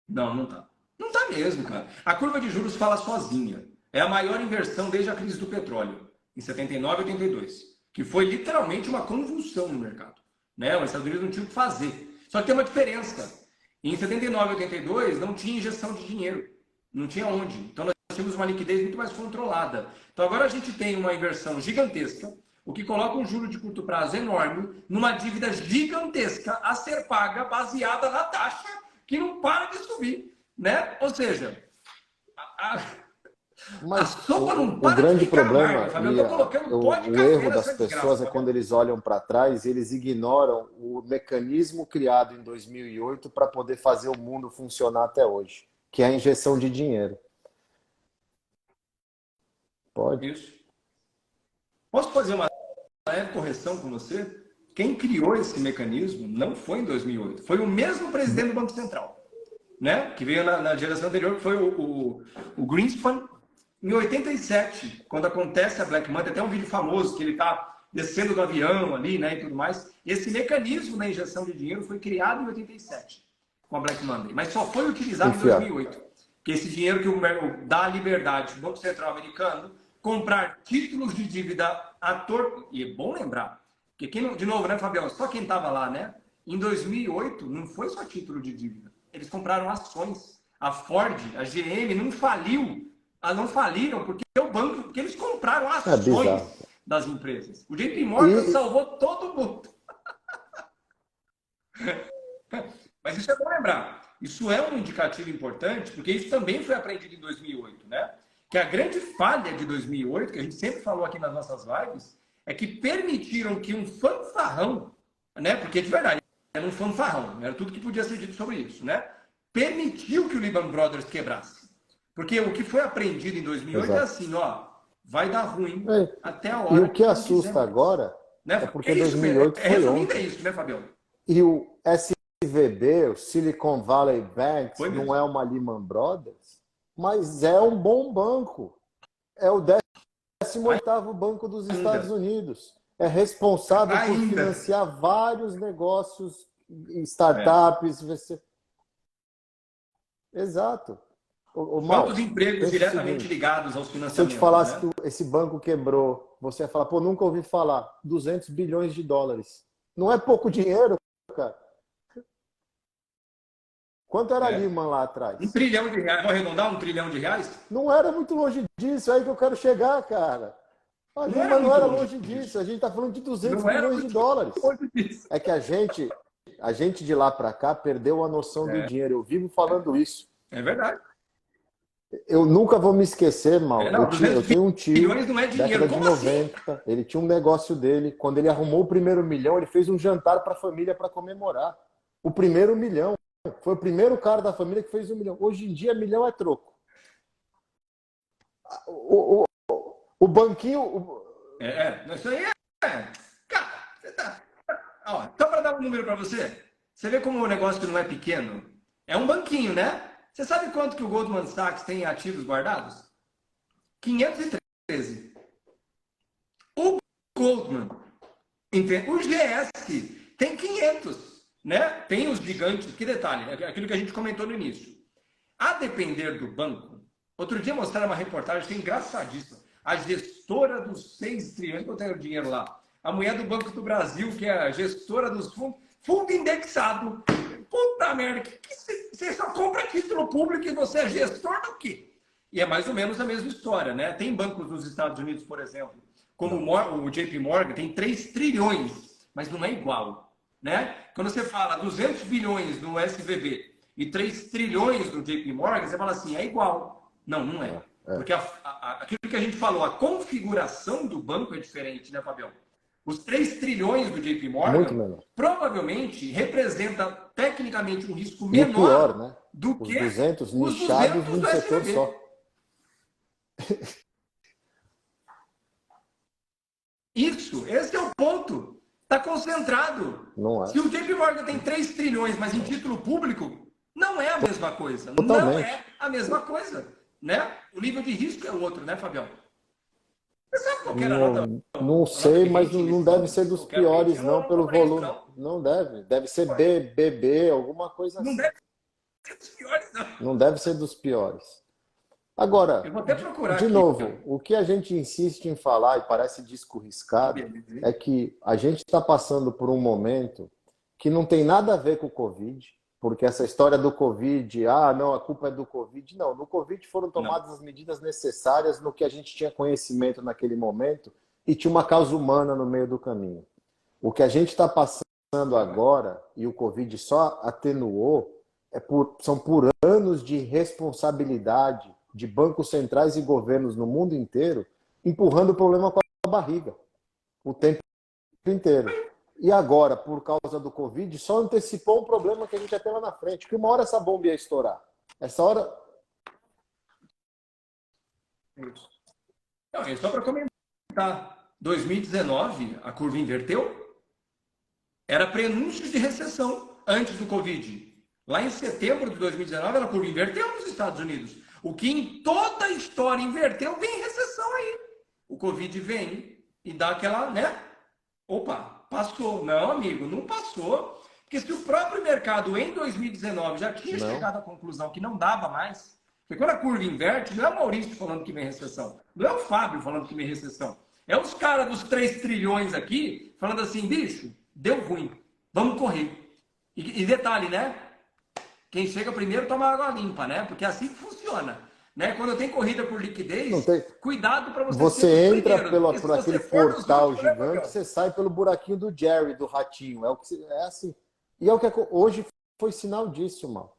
Não, não tá. Não tá mesmo, cara. A curva de juros fala sozinha. É a maior inversão desde a crise do petróleo, em 79 e 82, que foi literalmente uma convulsão no mercado. Né? Os Estados Unidos não tinham o que fazer. Só que tem uma diferença. Em 79 e 82 não tinha injeção de dinheiro. Não tinha onde. Então nós tínhamos uma liquidez muito mais controlada. Então agora a gente tem uma inversão gigantesca, o que coloca um juro de curto prazo enorme numa dívida gigantesca a ser paga baseada na taxa que não para de subir, né? Ou seja, a sopa não para o grande de ficar problema amarga, Fábio. Eu tô colocando pó de o café erro das nessa pessoas desgraça, é quando eles olham para trás e eles ignoram o mecanismo criado em 2008 para poder fazer o mundo funcionar até hoje, que é a injeção de dinheiro. Pode? Isso. Posso fazer uma leve correção com você? Quem criou esse mecanismo não foi em 2008, foi o mesmo presidente do Banco Central, né? Que veio na geração anterior, que foi o Greenspan, em 87, quando acontece a Black Monday, até um vídeo famoso que ele está descendo do avião ali, né, e tudo mais. Esse mecanismo da injeção de dinheiro foi criado em 87, com a Black Monday, mas só foi utilizado em 2008. Que esse dinheiro que dá a liberdade do Banco Central americano comprar títulos de dívida à torta. E é bom lembrar, que de novo, né, Fabião? Só quem estava lá, né? Em 2008, não foi só título de dívida. Eles compraram ações. A Ford, a GM, não faliu. Elas não faliram porque porque eles compraram ações das empresas. O JP Morgan salvou todo mundo. Mas isso é bom lembrar. Isso é um indicativo importante, porque isso também foi aprendido em 2008, né? Que a grande falha de 2008, que a gente sempre falou aqui nas nossas lives, é que permitiram que um fanfarrão, né? Porque de verdade, era um fanfarrão, era tudo que podia ser dito sobre isso, né? Permitiu que o Lehman Brothers quebrasse. Porque o que foi aprendido em 2008 é assim, ó, vai dar ruim até a hora e o que assusta agora Né? É porque É isso mesmo. 2008 foi Resumindo, é ontem. isso, né, Fabião? E o SVB, o Silicon Valley Bank, Foi não mesmo. é uma Lehman Brothers, mas é um bom banco. É o 18º banco dos Estados Ainda. Unidos. É responsável por Ainda. financiar vários negócios, É. startups. Exato. Ô, Quantos Mal, empregos pensa o diretamente seguinte, ligados aos se eu te financiamentos, falasse né? que esse banco quebrou, você ia falar, pô, nunca ouvi falar. 200 bilhões de dólares. Não é pouco dinheiro, cara. Quanto era a É. Lehman lá Um atrás? trilhão de reais. Vou arredondar, 1 trilhão de reais? Não era muito longe disso, é aí que eu quero chegar, cara. A Não era Lehman não muito era longe longe disso, disso. a gente está falando de 200 Não era bilhões de muito dólares. longe disso. É que a gente de lá para cá perdeu a noção do É, dinheiro. Eu vivo falando isso. é verdade. Eu nunca vou me esquecer, É, Mal. Eu, não, tinha, 200 eu tenho um tio, bilhões não é dinheiro. década de Como assim? 90, ele tinha um negócio dele. Quando ele arrumou o primeiro milhão, ele fez um jantar para a família para comemorar. O primeiro milhão. Foi o primeiro cara da família que fez 1 milhão. Hoje em dia, milhão é troco. O, o, o banquinho. Isso aí é. Cara, você tá. Ó, só para dar um número para você. Você vê como o negócio não é pequeno? É um banquinho, né? Você sabe quanto que o Goldman Sachs tem em ativos guardados? 513. O Goldman, o GS tem 500, né? Tem os gigantes, que detalhe, aquilo que a gente comentou no início. A depender do banco, outro dia mostraram uma reportagem que é engraçadíssima. A gestora dos 6 trilhões, que eu tenho o dinheiro lá. A mulher do Banco do Brasil, que é a gestora dos fundos, fundo indexado. Puta merda, que você só compra título público e você é gestor do quê? E é mais ou menos a mesma história, né? Tem bancos nos Estados Unidos, por exemplo, como o JP Morgan, tem 3 trilhões, mas não é igual, né? Quando você fala 200 bilhões no SVB e 3 trilhões no JP Morgan, você fala assim, é igual. Não, não é. Porque aquilo que a gente falou, a configuração do banco é diferente, né, Fabião? Os 3 trilhões do JP Muito Morgan menor. provavelmente representa tecnicamente um risco E o pior, menor né? do Os que 200 os nichados 200 num do setor SVB. só. Esse é o ponto. Está concentrado. Não é. Se o JP Morgan tem 3 trilhões, mas em título público, não é a mesma coisa. Não Totalmente. é a mesma coisa. Né? O nível de risco é outro, né, Fabião? Você sabe qual que era Não a nota sei, que mas rende não nesses deve ser bancos? dos Eu quero rende? piores, Eu não, não pelo comprei isso, volume. não. Não deve. Deve ser BBB, alguma coisa Não assim. deve ser dos piores, não. Não deve ser dos piores. Eu Agora, vou até procurar de aqui. novo, o que a gente insiste em falar, e parece disco Que riscado, beleza, é hein? que a gente está passando por um momento que não tem nada a ver com o Covid, porque essa história do Covid, não, a culpa é do Covid. Não, no Covid foram Não. tomadas as medidas necessárias no que a gente tinha conhecimento naquele momento e tinha uma causa humana no meio do caminho. O que a gente está passando agora, e o Covid só atenuou, são por anos de responsabilidade de bancos centrais e governos no mundo inteiro empurrando o problema com a barriga o tempo inteiro. E agora, por causa do Covid, só antecipou um problema que a gente ia ter lá na frente, que uma hora essa bomba ia estourar. Essa hora. Não, é só para comentar. 2019, a curva inverteu. Era prenúncio de recessão antes do Covid. Lá em setembro de 2019, a curva inverteu nos Estados Unidos. O que em toda a história inverteu, vem recessão aí. O Covid vem e dá aquela, né? Opa, passou. Não, amigo, não passou. Porque se o próprio mercado em 2019 já tinha chegado à conclusão que não dava mais, porque quando a curva inverte, não é o Maurício falando que vem recessão, não é o Fábio falando que vem recessão. É os caras dos 3 trilhões aqui falando assim, bicho, deu ruim, vamos correr. E detalhe, né? Quem chega primeiro toma água limpa, né? Porque é assim que funciona. Né? Quando tem corrida por liquidez, Tem... cuidado para você ser Você dos entra primeiros. por aquele portal gigante, você sai pelo buraquinho do Jerry, do ratinho. É assim. E é o que hoje foi sinal disso, mal.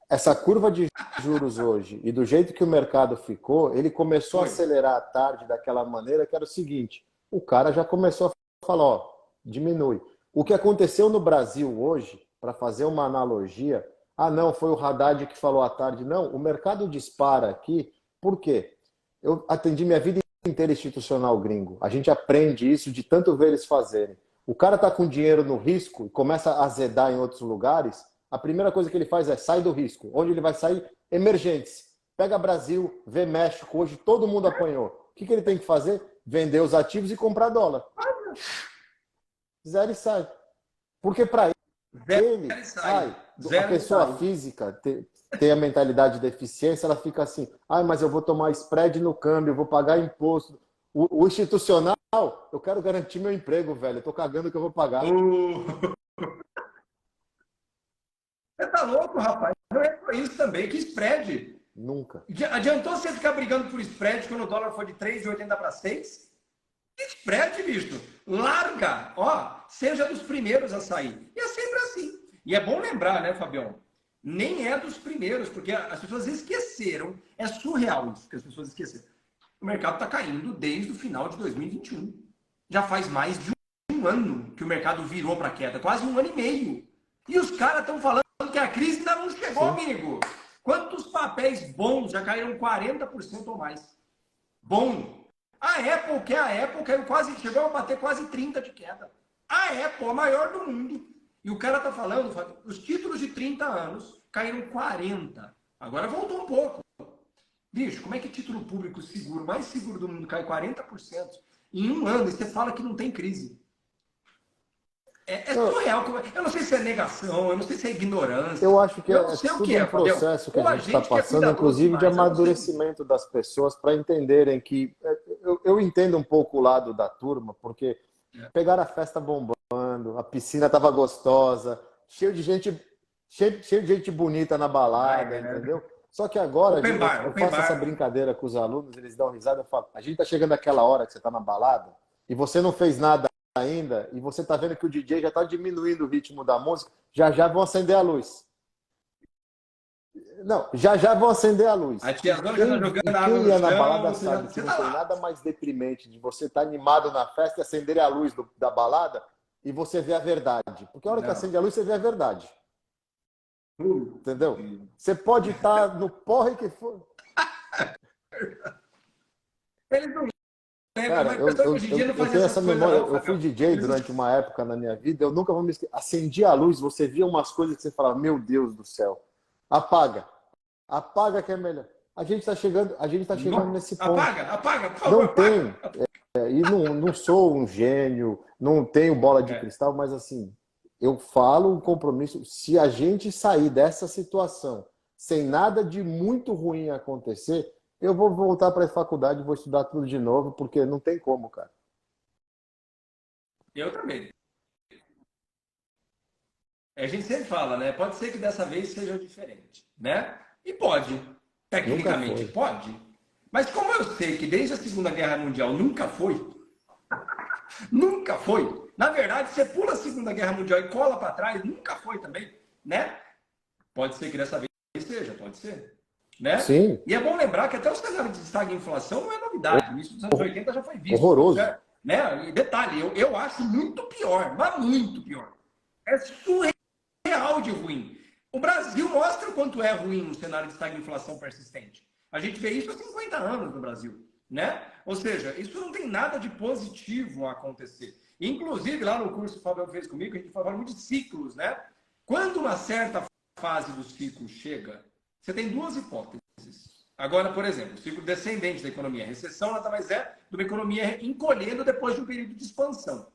Essa curva de juros hoje e do jeito que o mercado ficou, ele começou a acelerar à tarde daquela maneira que era o seguinte: o cara já começou a falar, ó, diminui. O que aconteceu no Brasil hoje, para fazer uma analogia, não, foi o Haddad que falou à tarde. Não, o mercado dispara aqui, por quê? Eu atendi minha vida interinstitucional gringo. A gente aprende isso de tanto ver eles fazerem. O cara tá com dinheiro no risco e começa a azedar em outros lugares, a primeira coisa que ele faz é sai do risco. Onde ele vai sair? Emergentes. Pega Brasil, vê México, hoje todo mundo apanhou. O que ele tem que fazer? Vender os ativos e comprar dólar. Zero e sai. Porque para ele, a pessoa física tem a mentalidade de eficiência, ela fica assim, mas eu vou tomar spread no câmbio, eu vou pagar imposto. O institucional, eu quero garantir meu emprego, velho. Eu tô cagando que eu vou pagar. Você tá louco, rapaz? Não é por isso também. Que spread? Nunca. Adiantou você ficar brigando por spread quando o dólar foi de 3,80 para 6? Que spread, bicho? Larga! Ó, seja dos primeiros a sair. E é sempre assim. E é bom lembrar, né, Fabião? Nem é dos primeiros, porque as pessoas esqueceram. É surreal isso que as pessoas esqueceram. O mercado está caindo desde o final de 2021. Já faz mais de um ano que o mercado virou para queda, quase um ano e meio. E os caras estão falando que a crise ainda não chegou, amigo. Quantos papéis bons já caíram 40% ou mais? Bom. A Apple, que é a Apple, chegou a bater quase 30% de queda. A Apple, a maior do mundo. E o cara está falando, os títulos de 30 anos caíram 40%. Agora voltou um pouco. Bicho, como é que título público seguro, mais seguro do mundo, cai 40% em um ano e você fala que não tem crise? É surreal. Eu não sei se é negação, eu não sei se é ignorância. Eu acho que eu não sei tudo o que é, um processo que a gente está passando, inclusive de amadurecimento das pessoas para entenderem que... Eu entendo um pouco o lado da turma, porque pegaram a festa bombando, a piscina estava gostosa, cheio de gente bonita na balada, entendeu? Só que agora eu faço essa brincadeira com os alunos, eles dão risada, eu falo, a gente tá chegando àquela hora que você tá na balada e você não fez nada ainda e você tá vendo que o DJ já tá diminuindo o ritmo da música, já vão acender a luz. Não, já vão acender a luz. A tiazona já tá jogando água no chão, na balada sabe que não tem nada mais deprimente de você estar animado na festa e acender a luz da balada e você vê a verdade. Porque a hora que acende a luz, você vê a verdade. Entendeu? Você pode estar no porre que for. Eles não Cara, eu tenho essa memória. Eu fui DJ durante uma época na minha vida. Eu nunca vou me esquecer. Acendia a luz, você via umas coisas que você falava, meu Deus do céu. Apaga. Apaga que é melhor. A gente está chegando nesse ponto. Apaga, por favor. Não tem. E não sou um gênio, não tenho bola de cristal, mas assim, eu falo um compromisso. Se a gente sair dessa situação sem nada de muito ruim acontecer, eu vou voltar para a faculdade e vou estudar tudo de novo, porque não tem como, cara. Eu também. A gente sempre fala, né? Pode ser que dessa vez seja diferente, né? E pode. Tecnicamente pode. Mas como eu sei que desde a Segunda Guerra Mundial nunca foi, nunca foi. Na verdade, você pula a Segunda Guerra Mundial e cola para trás, nunca foi também, né? Pode ser que dessa vez seja, pode ser. Né? Sim. E é bom lembrar que até o cenário de estagflação não é novidade. No início dos anos 80 já foi visto. Horroroso. Né? E detalhe, eu acho muito pior, mas muito pior. É surreal de ruim. O Brasil mostra o quanto é ruim um cenário de estagflação persistente. A gente vê isso há 50 anos no Brasil. Né? Ou seja, isso não tem nada de positivo a acontecer. Inclusive, lá no curso que o Fábio fez comigo, a gente fala muito de ciclos. Né? Quando uma certa fase do ciclo chega, você tem duas hipóteses. Agora, por exemplo, o ciclo descendente da economia. A recessão nada mais é de uma economia encolhendo depois de um período de expansão.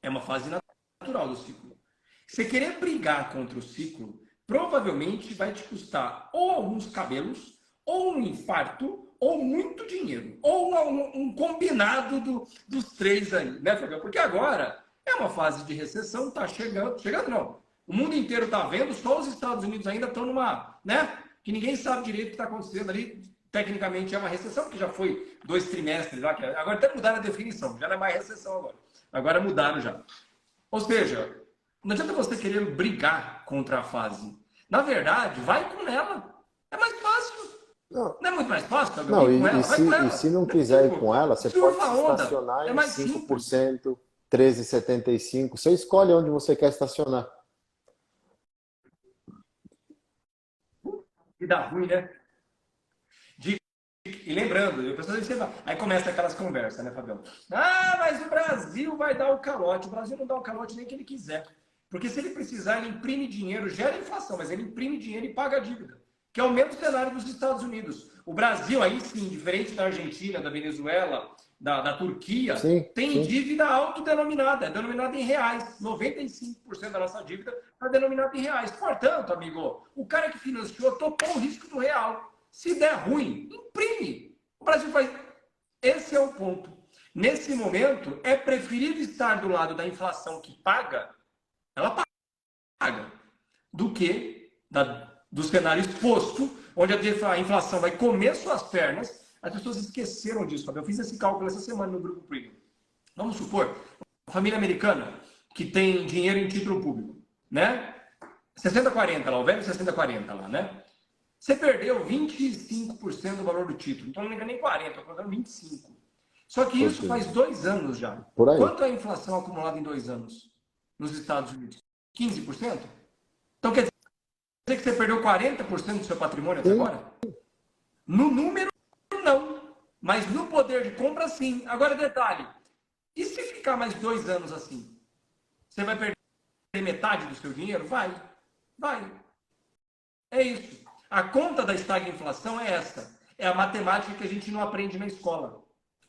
É uma fase natural do ciclo. Você querer brigar contra o ciclo, provavelmente vai te custar ou alguns cabelos, ou um infarto, ou muito dinheiro. Ou um combinado dos três aí, né, Fabião? Porque agora é uma fase de recessão, está chegando não. O mundo inteiro está vendo, só os Estados Unidos ainda estão numa, né? Que ninguém sabe direito o que está acontecendo ali. Tecnicamente é uma recessão, porque já foi 2 trimestres lá. Agora até mudaram a definição, já não é mais recessão agora. Agora mudaram já. Ou seja, não adianta você querer brigar contra a fase. Na verdade, vai com ela. É mais fácil. Não é muito mais fácil? Não, e se não quiser ir com ela, você pode estacionar em 5%, 13,75%. Você escolhe onde você quer estacionar. E dá ruim, né? E lembrando, eu pessoal sempre aí começa aquelas conversas, né, Fabião? Ah, mas o Brasil vai dar o calote. O Brasil não dá o calote nem que ele quiser. Porque se ele precisar, ele imprime dinheiro, gera inflação, mas ele imprime dinheiro e paga a dívida. Que é o mesmo cenário dos Estados Unidos. O Brasil, aí sim, diferente da Argentina, da Venezuela, da Turquia, Sim, tem sim. dívida autodenominada, é denominada em reais. 95% da nossa dívida está denominada em reais. Portanto, amigo, o cara que financiou topou o risco do real. Se der ruim, imprime. O Brasil faz. Esse é o ponto. Nesse momento, é preferível estar do lado da inflação que paga, ela paga, do que do cenário exposto, onde a inflação vai comer suas pernas. As pessoas esqueceram disso, Fábio. Eu fiz esse cálculo essa semana no Grupo Premium. Vamos supor, uma família americana que tem dinheiro em título público, né? 60-40 lá, o velho 60-40 lá, né? Você perdeu 25% do valor do título. Então não é nem 40, estou colocando 25%. Só que isso faz 2 anos já. Por aí. Quanto é a inflação acumulada em 2 anos nos Estados Unidos? 15%? Então quer dizer que você perdeu 40% do seu patrimônio até agora? No número, não. Mas no poder de compra, sim. Agora, detalhe. E se ficar mais 2 anos assim? Você vai perder metade do seu dinheiro? Vai. Vai. É isso. A conta da estagflação é essa. É a matemática que a gente não aprende na escola.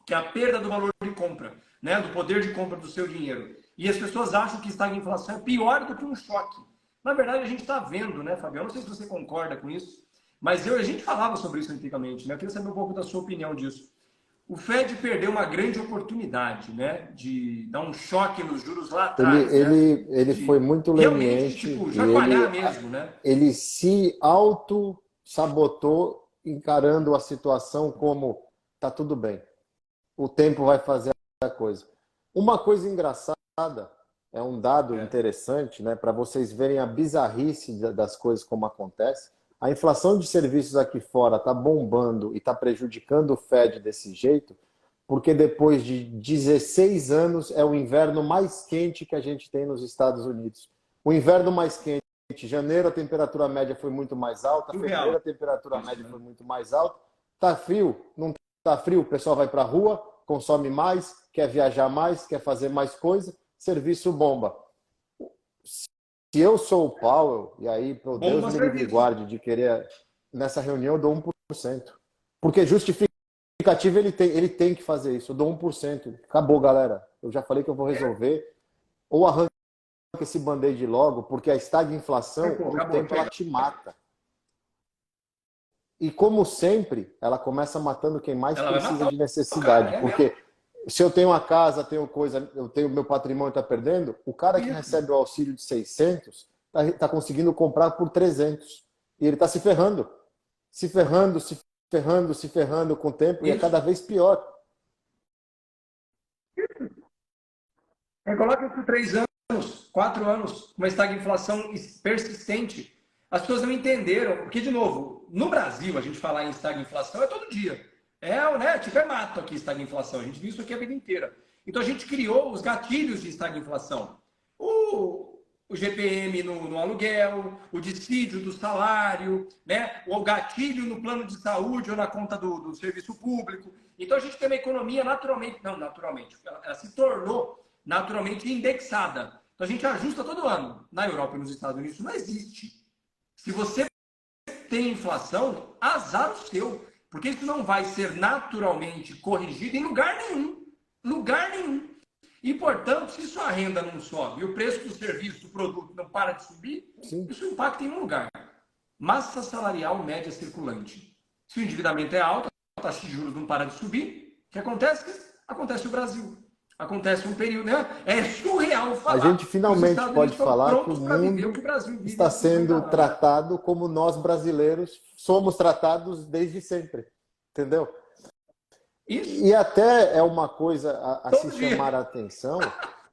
Que é a perda do valor de compra, né? Do poder de compra do seu dinheiro. E as pessoas acham que estagflação é pior do que um choque. Na verdade, a gente está vendo, né, Fabião? Não sei se você concorda com isso, mas a gente falava sobre isso antigamente, né? Eu queria saber um pouco da sua opinião disso. O Fed perdeu uma grande oportunidade, né? De dar um choque nos juros lá atrás. Ele foi muito realmente, leniente e chacoalhar mesmo, né? ele se auto-sabotou encarando a situação como tá tudo bem. O tempo vai fazer a coisa. Uma coisa engraçada, é um dado interessante, né, para vocês verem a bizarrice das coisas como acontece. A inflação de serviços aqui fora está bombando e está prejudicando o Fed desse jeito, porque depois de 16 anos é o inverno mais quente que a gente tem nos Estados Unidos. O inverno mais quente, janeiro a temperatura média foi muito mais alta, fevereiro a temperatura média foi muito mais alta. Tá frio? Não tá frio, o pessoal vai para a rua, consome mais, quer viajar mais, quer fazer mais coisa, serviço bomba. Se eu sou o Powell, e aí, pro Deus me livre e guarde de querer, nessa reunião eu dou 1%. Porque justificativa ele tem que fazer isso, eu dou 1%. Acabou, galera. Eu já falei que eu vou resolver. Ou arranca esse band-aid logo, porque a estagflação, no tempo, ela te mata. E como sempre, ela começa matando quem mais precisa de necessidade. Porque se eu tenho uma casa, tenho coisa, eu tenho meu patrimônio está perdendo, o cara que recebe o auxílio de 600 está conseguindo comprar por 300. E ele está se ferrando. Se ferrando, se ferrando, se ferrando com o tempo, e é cada vez pior. Coloca por 3 anos, 4 anos, uma estagflação persistente. As pessoas não entenderam, porque, de novo, no Brasil, a gente falar em estagflação é todo dia. Né? Tipo, é mato aqui estagflação. A gente viu isso aqui a vida inteira. Então, a gente criou os gatilhos de estagflação. O GPM no aluguel, o dissídio do salário, né? O gatilho no plano de saúde ou na conta do serviço público. Então, a gente tem uma economia naturalmente, ela se tornou naturalmente indexada. Então, a gente ajusta todo ano. Na Europa e nos Estados Unidos isso não existe. Se você tem inflação, azar o seu. Porque isso não vai ser naturalmente corrigido em lugar nenhum. Lugar nenhum. E, portanto, se sua renda não sobe e o preço do serviço, do produto não para de subir, isso impacta em um lugar. Massa salarial média circulante. Se o endividamento é alto, a taxa de juros não para de subir, o que acontece? Acontece o Brasil. Acontece um período, né? É surreal falar. A gente finalmente pode falar que o mundo está sendo tratado como nós brasileiros somos tratados desde sempre. Entendeu? Isso. E até é uma coisa a se chamar a atenção,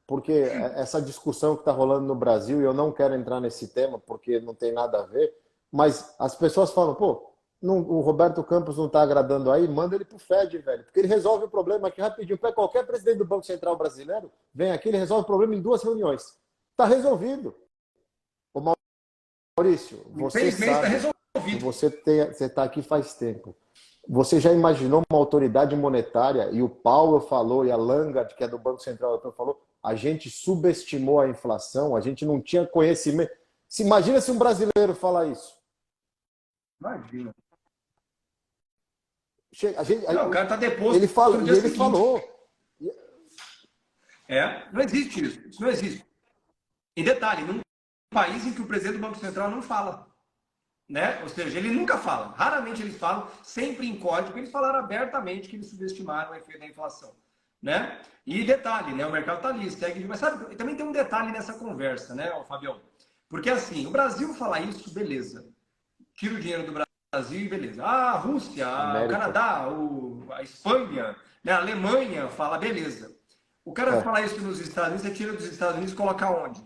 porque essa discussão que está rolando no Brasil, e eu não quero entrar nesse tema porque não tem nada a ver, mas as pessoas falam, pô, o Roberto Campos não está agradando aí, manda ele para o Fed, velho, porque ele resolve o problema aqui rapidinho. Pega qualquer presidente do Banco Central brasileiro, vem aqui, ele resolve o problema em 2 reuniões. Está resolvido. Ô Maurício, você sabe, você está aqui faz tempo. Você já imaginou uma autoridade monetária, e o Powell falou, e a Lagarde, que é do Banco Central Europeu, falou, a gente subestimou a inflação, a gente não tinha conhecimento. Se imagina se um brasileiro falar isso. Imagina. Não, o cara está deposto ele fala, no e dia ele seguinte. falou. Não existe isso. Isso não existe. E detalhe, num país em que o presidente do Banco Central não fala. Né? Ou seja, ele nunca fala. Raramente eles falam, sempre em código. Eles falaram abertamente que eles subestimaram o efeito da inflação. Né? E detalhe, né? O mercado está ali, segue. Mas sabe, também tem um detalhe nessa conversa, né, Fabião? Porque assim, o Brasil fala isso, beleza. Tira o dinheiro do Brasil e beleza. A Rússia, o Canadá, a Espanha, né, a Alemanha fala, beleza. O cara fala isso nos Estados Unidos, você tira dos Estados Unidos e coloca onde?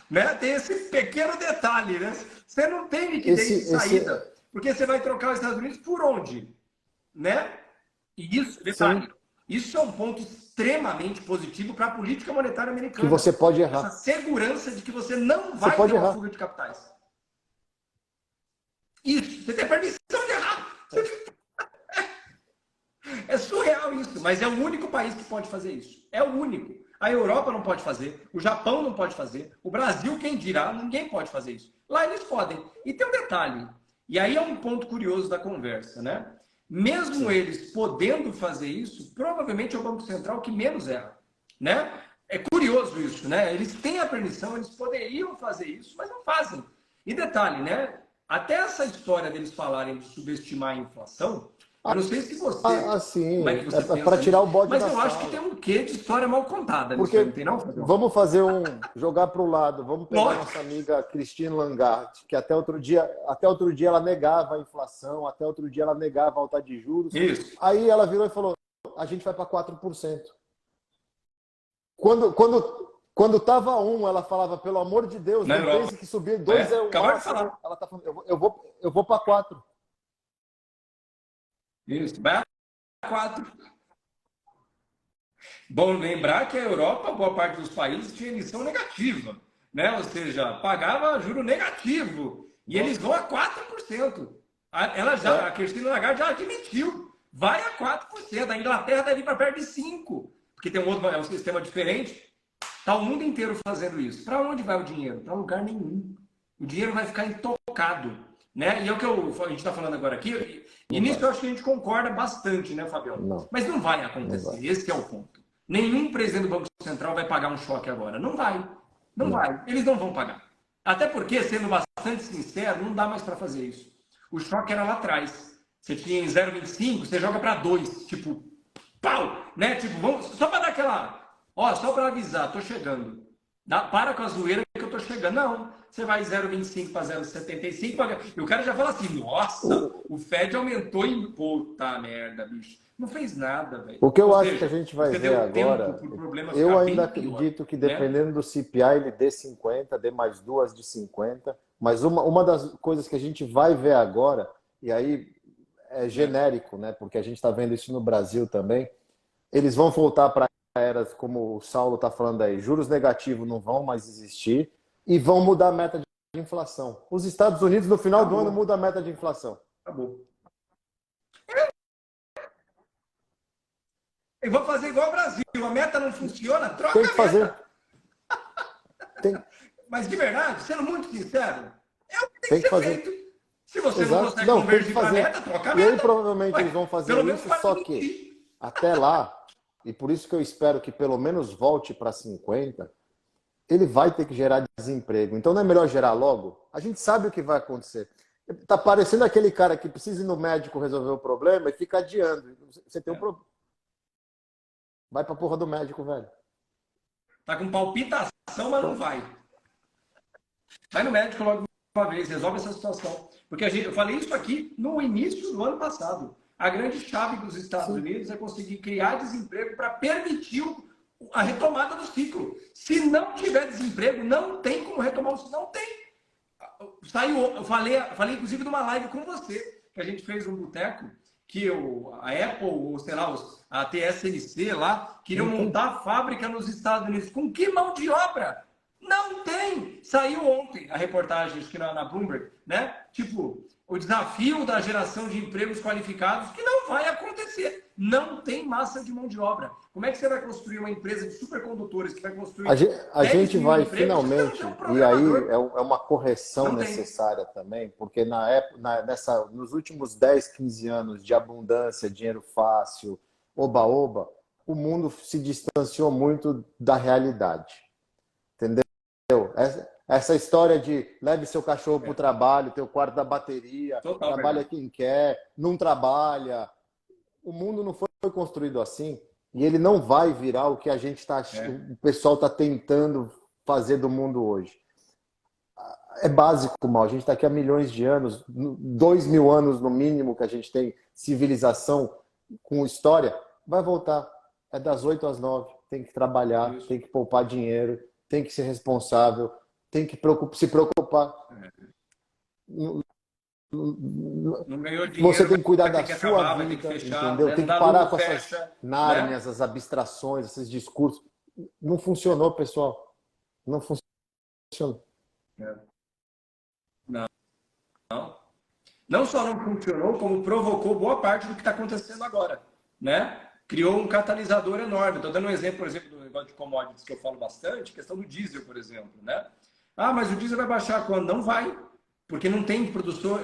Né? Tem esse pequeno detalhe, né? Você não tem liquidez de saída, porque você vai trocar os Estados Unidos por onde? Né? E isso, detalhe, isso é um ponto extremamente positivo para a política monetária americana. Que você pode errar. Essa segurança de que você não vai ter uma fuga de capitais. Isso, você tem permissão de errar. É surreal isso, mas é o único país que pode fazer isso. É o único. A Europa não pode fazer, o Japão não pode fazer, o Brasil, quem dirá, ninguém pode fazer isso. Lá eles podem. E tem um detalhe, e aí é um ponto curioso da conversa, né? Mesmo eles podendo fazer isso, provavelmente é o Banco Central que menos erra, né? É curioso isso, né? Eles têm a permissão, eles poderiam fazer isso, mas não fazem. E detalhe, né? Até essa história deles falarem de subestimar a inflação, eu não sei se você. Sim. Como é que você pensa para tirar o bode mas da eu sala. acho que tem um quê de história mal contada. Porque não tem, não? Vamos fazer jogar para o lado. Vamos pegar a nossa amiga Christine Lagarde, que até outro dia ela negava a inflação, até outro dia ela negava a alta de juros. Isso. Aí ela virou e falou: a gente vai para 4%. Quando estava 1, ela falava, pelo amor de Deus, não pense que subir 2 é o máximo. Ela tá falando, eu vou para 4. Isso, vai a 4. Bom lembrar que a Europa, boa parte dos países, tinha emissão negativa, né? Ou seja, pagava juro negativo. E eles vão a 4%. A Christine Lagarde já admitiu, vai a 4%. A Inglaterra deve ir para perto de 5%, porque tem um sistema diferente. Está o mundo inteiro fazendo isso. Para onde vai o dinheiro? Para lugar nenhum. O dinheiro vai ficar intocado. Né? E é o que a gente está falando agora aqui. E nisso eu acho que a gente concorda bastante, né, Fabião? Não. Mas não vai acontecer. Não vai. Esse é o ponto. Nenhum presidente do Banco Central vai pagar um choque agora. Não vai. Não vai. Eles não vão pagar. Até porque, sendo bastante sincero, não dá mais para fazer isso. O choque era lá atrás. Você tinha em 0,25, você joga para 2. Tipo, pau! Né? Tipo, vamos, só para dar aquela... Ó, só para avisar, tô chegando. Para com a zoeira que eu tô chegando. Não, você vai 0,25 para 0,75 e o cara já fala assim, nossa, o Fed aumentou em... Puta merda, bicho. Não fez nada, velho. O que eu acho que a gente vai ver agora, eu ainda acredito que dependendo do CPI ele dê 50, dê mais 2 de 50, mas uma das coisas que a gente vai ver agora, e aí é genérico, né? Porque a gente está vendo isso no Brasil também, eles vão voltar para eras, como o Saulo está falando aí, juros negativos não vão mais existir e vão mudar a meta de inflação. Os Estados Unidos, no final do ano, mudam a meta de inflação. Acabou. E vou fazer igual o Brasil. A meta não funciona, troca Tem que fazer. Mas de verdade, sendo muito sincero, é o que tem que ser fazer. feito. Se você não consegue convergir para a meta, troca a meta. E aí provavelmente eles vão fazer isso, só que até lá, e por isso que eu espero que pelo menos volte para 50, ele vai ter que gerar desemprego. Então não é melhor gerar logo? A gente sabe o que vai acontecer. Tá parecendo aquele cara que precisa ir no médico resolver o problema e fica adiando. Você tem um problema. Vai pra porra do médico, velho. Tá com palpitação, mas não vai. Vai no médico logo uma vez, resolve essa situação. Porque eu falei isso aqui no início do ano passado. A grande chave dos Estados Unidos é conseguir criar desemprego para permitir a retomada do ciclo. Se não tiver desemprego, não tem como retomar o ciclo. Não tem. Eu falei inclusive numa live com você, que a gente fez um boteco, que a Apple, ou sei lá, a TSMC lá, queriam montar a fábrica nos Estados Unidos. Com que mão de obra? Não tem! Saiu ontem a reportagem, acho que na Bloomberg, né? Tipo, o desafio da geração de empregos qualificados, que não vai acontecer. Não tem massa de mão de obra. Como é que você vai construir uma empresa de supercondutores que vai construir a gente vai empregos, finalmente, e aí é uma correção necessária também, porque nos últimos 10, 15 anos de abundância, dinheiro fácil, oba-oba, o mundo se distanciou muito da realidade. Entendeu? Essa história de leve seu cachorro para o trabalho, ter o quarto da bateria, trabalha quem quer, não trabalha. O mundo não foi construído assim e ele não vai virar o que a gente o pessoal está tentando fazer do mundo hoje. É básico, mal. A gente está aqui há milhões de anos, 2000 anos no mínimo que a gente tem civilização com história. Vai voltar. É das 8 às 9. Tem que trabalhar, tem que poupar dinheiro, tem que ser responsável, tem que se preocupar. Não ganhou dinheiro, você tem que cuidar da que sua acabar, vida, fechar, entendeu? né? Tem que parar com essas nárnias, essas abstrações, esses discursos. Não funcionou, pessoal. Não funcionou. Não só não funcionou, como provocou boa parte do que está acontecendo agora, né? Criou um catalisador enorme. Estou dando um exemplo, por exemplo, do negócio de commodities que eu falo bastante, questão do diesel, por exemplo, né? Ah, mas o diesel vai baixar quando? Não vai, porque não tem produtor.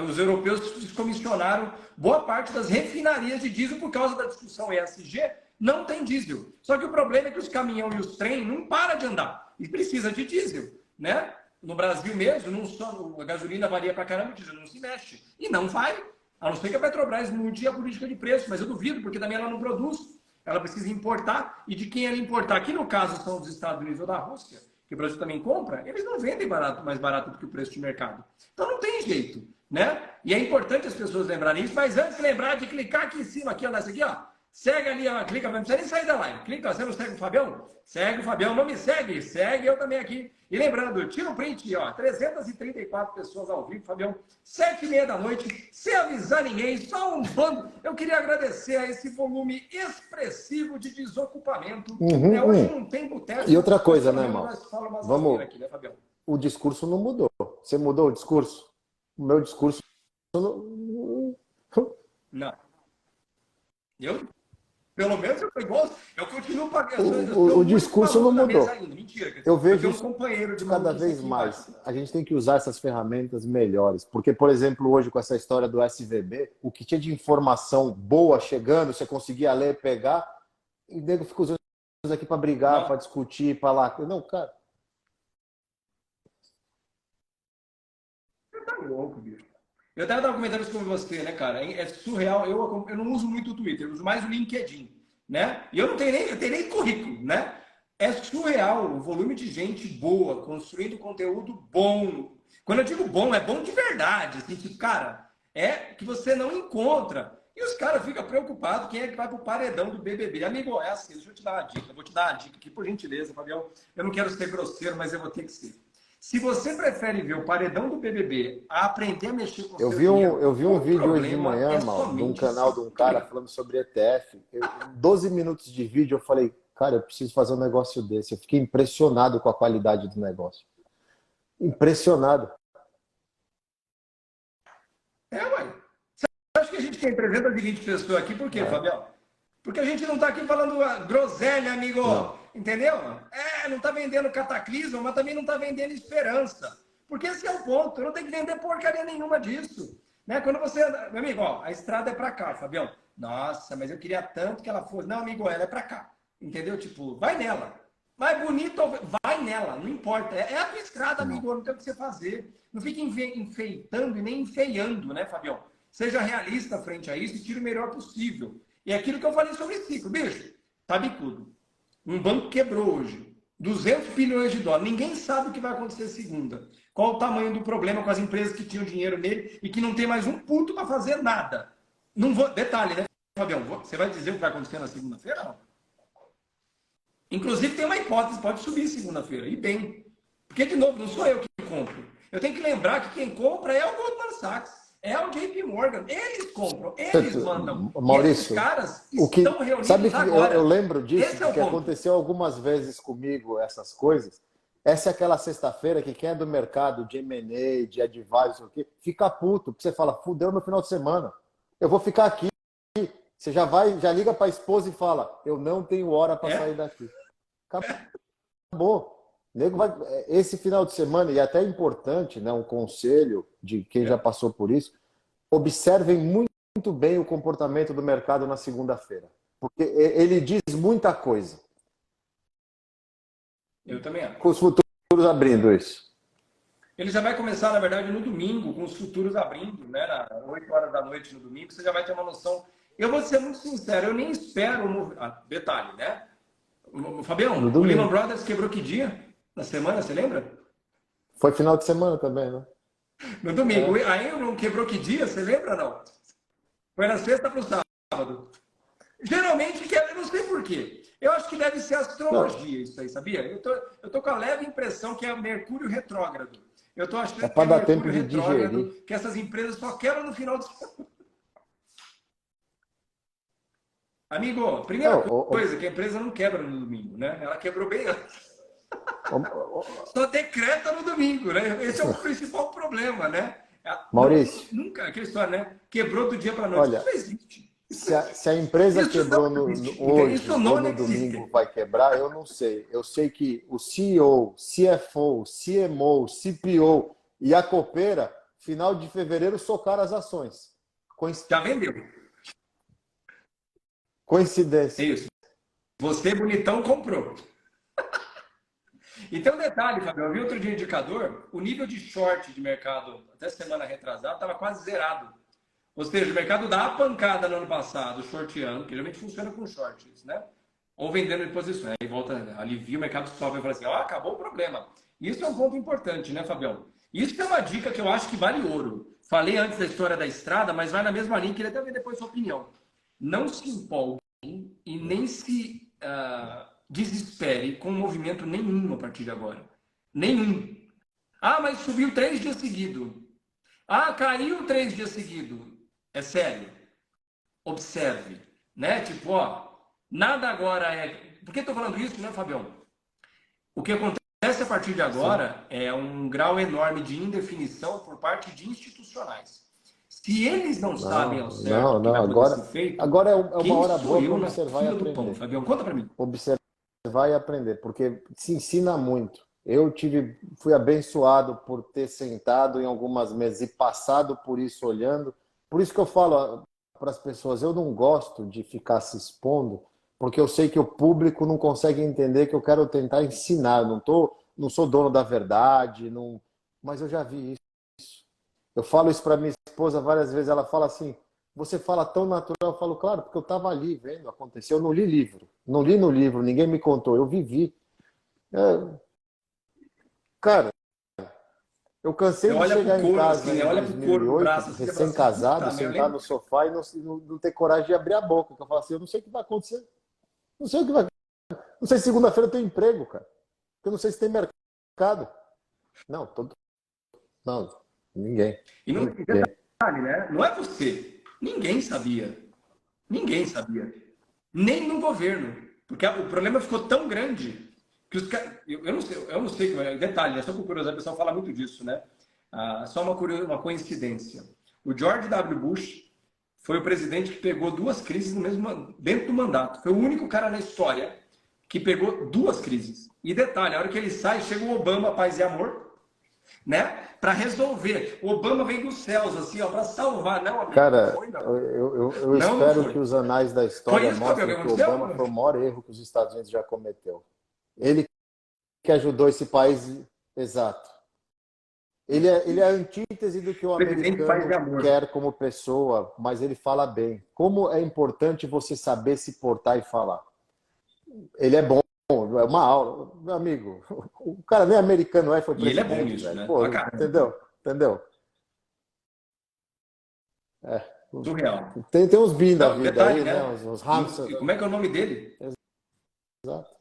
Os europeus descomissionaram boa parte das refinarias de diesel por causa da discussão ESG. Não tem diesel. Só que o problema é que os caminhões e os trens não param de andar e precisa de diesel, né? No Brasil mesmo, não só, a gasolina varia pra caramba, o diesel não se mexe. E não vai. A não ser que a Petrobras mude a política de preço, mas eu duvido, porque também ela não produz. Ela precisa importar, e de quem ela importar, que no caso são dos Estados Unidos ou da Rússia, que o Brasil também compra, eles não vendem mais barato do que o preço de mercado. Então não tem jeito, né? E é importante as pessoas lembrarem isso, mas antes lembrar de clicar aqui em cima, aqui, ó, nessa aqui, ó. Segue ali, ó, clica, não precisa nem sair da live. Clica, você não segue o Fabião? Segue o Fabião, não me segue, segue eu também aqui. E lembrando, tira um print, ó, 334 pessoas ao vivo, Fabião, 7h30 da noite, sem avisar ninguém, só um bando. Eu queria agradecer a esse volume expressivo de desocupamento. Hoje não tem boteco. E outra coisa, né, irmão? Vamos aqui, né, Fabião? O discurso não mudou. Você mudou o discurso? O meu discurso não. Não. Pelo menos eu igual, eu continuo pagando. O discurso não mudou. Mentira, eu vejo isso cada vez mais. A gente tem que usar essas ferramentas melhores. Porque, por exemplo, hoje com essa história do SVB, o que tinha de informação boa chegando, você conseguia ler, pegar, e o nego fica usando isso aqui para brigar, para discutir, para lá. Não, cara. Você tá louco, bicho. Eu até estava comentando isso com você, né, cara? É surreal. Eu não uso muito o Twitter, eu uso mais o LinkedIn, né? E eu não tenho nem currículo, né? É surreal o volume de gente boa, construindo conteúdo bom. Quando eu digo bom, é bom de verdade. Assim, tipo, cara, é que você não encontra. E os caras ficam preocupados quem é que vai pro paredão do BBB. Amigo, é assim, deixa eu te dar uma dica. Eu vou te dar uma dica aqui, por gentileza, Fabião. Eu não quero ser grosseiro, mas eu vou ter que ser. Se você prefere ver o paredão do BBB a aprender a mexer com o seu dinheiro... Eu vi um vídeo hoje de manhã, mal, de um canal de um cara falando sobre ETF. 12 minutos de vídeo, eu falei, cara, eu preciso fazer um negócio desse. Eu fiquei impressionado com a qualidade do negócio. Impressionado. Ué. Você acha que a gente tem 320 pessoas aqui? Por quê, Fabião? Porque a gente não está aqui falando groselha, amigo. Não. Entendeu? Não está vendendo cataclismo, mas também não está vendendo esperança. Porque esse é o ponto. Eu não tenho que vender porcaria nenhuma disso. Né? Quando você... Meu amigo, ó, a estrada é para cá, Fabião. Nossa, mas eu queria tanto que ela fosse... Não, amigo, ela é para cá. Entendeu? Tipo, vai nela. Mais bonito, vai nela. Não importa. É a tua estrada, amigo. Não tem o que você fazer. Não fique enfeitando e nem enfeiando, né, Fabião? Seja realista frente a isso e tire o melhor possível. E aquilo que eu falei sobre ciclo, bicho, tá bicudo. Um banco quebrou hoje. 200 bilhões de dólares. Ninguém sabe o que vai acontecer segunda. Qual o tamanho do problema com as empresas que tinham dinheiro nele e que não tem mais um puto para fazer nada. Não vou... Detalhe, né, Fabião? Você vai dizer o que vai acontecer na segunda-feira? Não. Inclusive tem uma hipótese, pode subir segunda-feira. E bem. Porque, de novo, não sou eu que compro. Eu tenho que lembrar que quem compra é o Goldman Sachs. É o JP Morgan. Eles compram, eles mandam. Maurício, e esses caras estão reunidos sabe que agora. eu lembro disso, que aconteceu algumas vezes comigo, essas coisas. Essa é aquela sexta-feira que quem é do mercado de M&A, de advisor, fica puto, porque você fala, fudeu meu final de semana. Eu vou ficar aqui. Você já liga para a esposa e fala, eu não tenho hora para sair daqui. Acabou. Esse final de semana, e é até importante, né, um conselho de quem já passou por isso, observem muito bem o comportamento do mercado na segunda-feira. Porque ele diz muita coisa. Eu também acho. Com os futuros abrindo isso. Ele já vai começar, na verdade, no domingo, com os futuros abrindo, né? Às 8 horas da noite no domingo, você já vai ter uma noção. Eu vou ser muito sincero, eu nem espero. Detalhe, né? Fabião, o Lehman Brothers quebrou que dia? Na semana, você lembra? Foi final de semana também, né? No domingo. A Enron quebrou que dia? Você lembra ou não? Foi na sexta para o sábado. Geralmente, eu não sei por quê. Eu acho que deve ser astrologia isso aí, sabia? Eu tô com a leve impressão que é Mercúrio retrógrado. Eu tô achando que é dar tempo Mercúrio de retrógrado, digerir. que essas empresas só quebram no final de semana. Amigo, primeira coisa, que a empresa não quebra no domingo, né? Ela quebrou bem antes. Só decreta no domingo, né? Esse é o principal problema, né? Maurício. Nunca, aquela história, né? Quebrou do dia para noite. Olha, isso não existe. Se a empresa quebrou hoje ou no domingo vai quebrar, eu não sei. Eu sei que o CEO, CFO, CMO, CPO e a copeira, final de fevereiro, socaram as ações. Já vendeu. Coincidência. É isso. Você, bonitão, comprou. E tem um detalhe, Fabio. Eu vi outro dia indicador, o nível de short de mercado até semana retrasada estava quase zerado. Ou seja, o mercado dá a pancada no ano passado, shorteando, que geralmente funciona com shorts, né? Ou vendendo em posições. Aí volta, alivia, o mercado sobe e fala assim, acabou o problema. Isso é um ponto importante, né, Fabião? Isso é uma dica que eu acho que vale ouro. Falei antes da história da estrada, mas vai na mesma linha, queria até ver depois sua opinião. Não se empolguem e nem se desespere com movimento nenhum a partir de agora. Nenhum. Mas subiu 3 dias seguidos. Caiu 3 dias seguidos. É sério. Observe. Né? Tipo, nada agora é... Por que estou falando isso, né, Fabião? O que acontece a partir de agora é um grau enorme de indefinição por parte de institucionais. Se eles não sabem ao certo o que vai poder ser feito... Agora é uma hora boa para observar e aprender. Pão, Fabião, conta para mim. Observar e aprender, porque se ensina muito. Eu fui abençoado por ter sentado em algumas mesas e passado por isso olhando. Por isso que eu falo para as pessoas, eu não gosto de ficar se expondo, porque eu sei que o público não consegue entender que eu quero tentar ensinar. Não sou dono da verdade, mas eu já vi isso. Eu falo isso para minha esposa várias vezes, ela fala assim, você fala tão natural. Eu falo, claro, porque eu estava ali vendo acontecer. Eu não li livro, não li no livro, ninguém me contou, eu vivi. Cara, eu cansei de chegar em casa em 2008, recém-casado, sentar no sofá e não ter coragem de abrir a boca. Eu falo assim, eu não sei o que vai acontecer. Não sei o que vai acontecer. Não sei se segunda-feira eu tenho emprego, cara. Eu não sei se tem mercado. Não, ninguém. E não, detalhe, né? Não é você. Ninguém sabia. Ninguém sabia. Nem no governo. Porque o problema ficou tão grande que os caras... Eu não sei. Detalhe, só por curiosidade, o pessoal fala muito disso, né? Só uma coincidência. O George W. Bush foi o presidente que pegou 2 crises dentro do mandato. Foi o único cara na história que pegou 2 crises. E detalhe, a hora que ele sai, chega o Obama, paz e amor, né? Para resolver. O Obama vem dos céus, assim, para salvar. Não, amigo, cara, não foi, não. Eu espero que os anais da história mostrem que o Obama foi o maior erro que os Estados Unidos já cometeu. Ele que ajudou esse país, exato. Ele é a antítese do que o americano quer como pessoa, mas ele fala bem. Como é importante você saber se portar e falar. Ele é bom, é uma aula. Meu amigo, o cara nem americano foi presidente. E ele é bom nisso, né? Pô, entendeu? Surreal. Tem uns bin da vida detalhe, aí, né? Os hamsters. Como é que é o nome dele? Exato.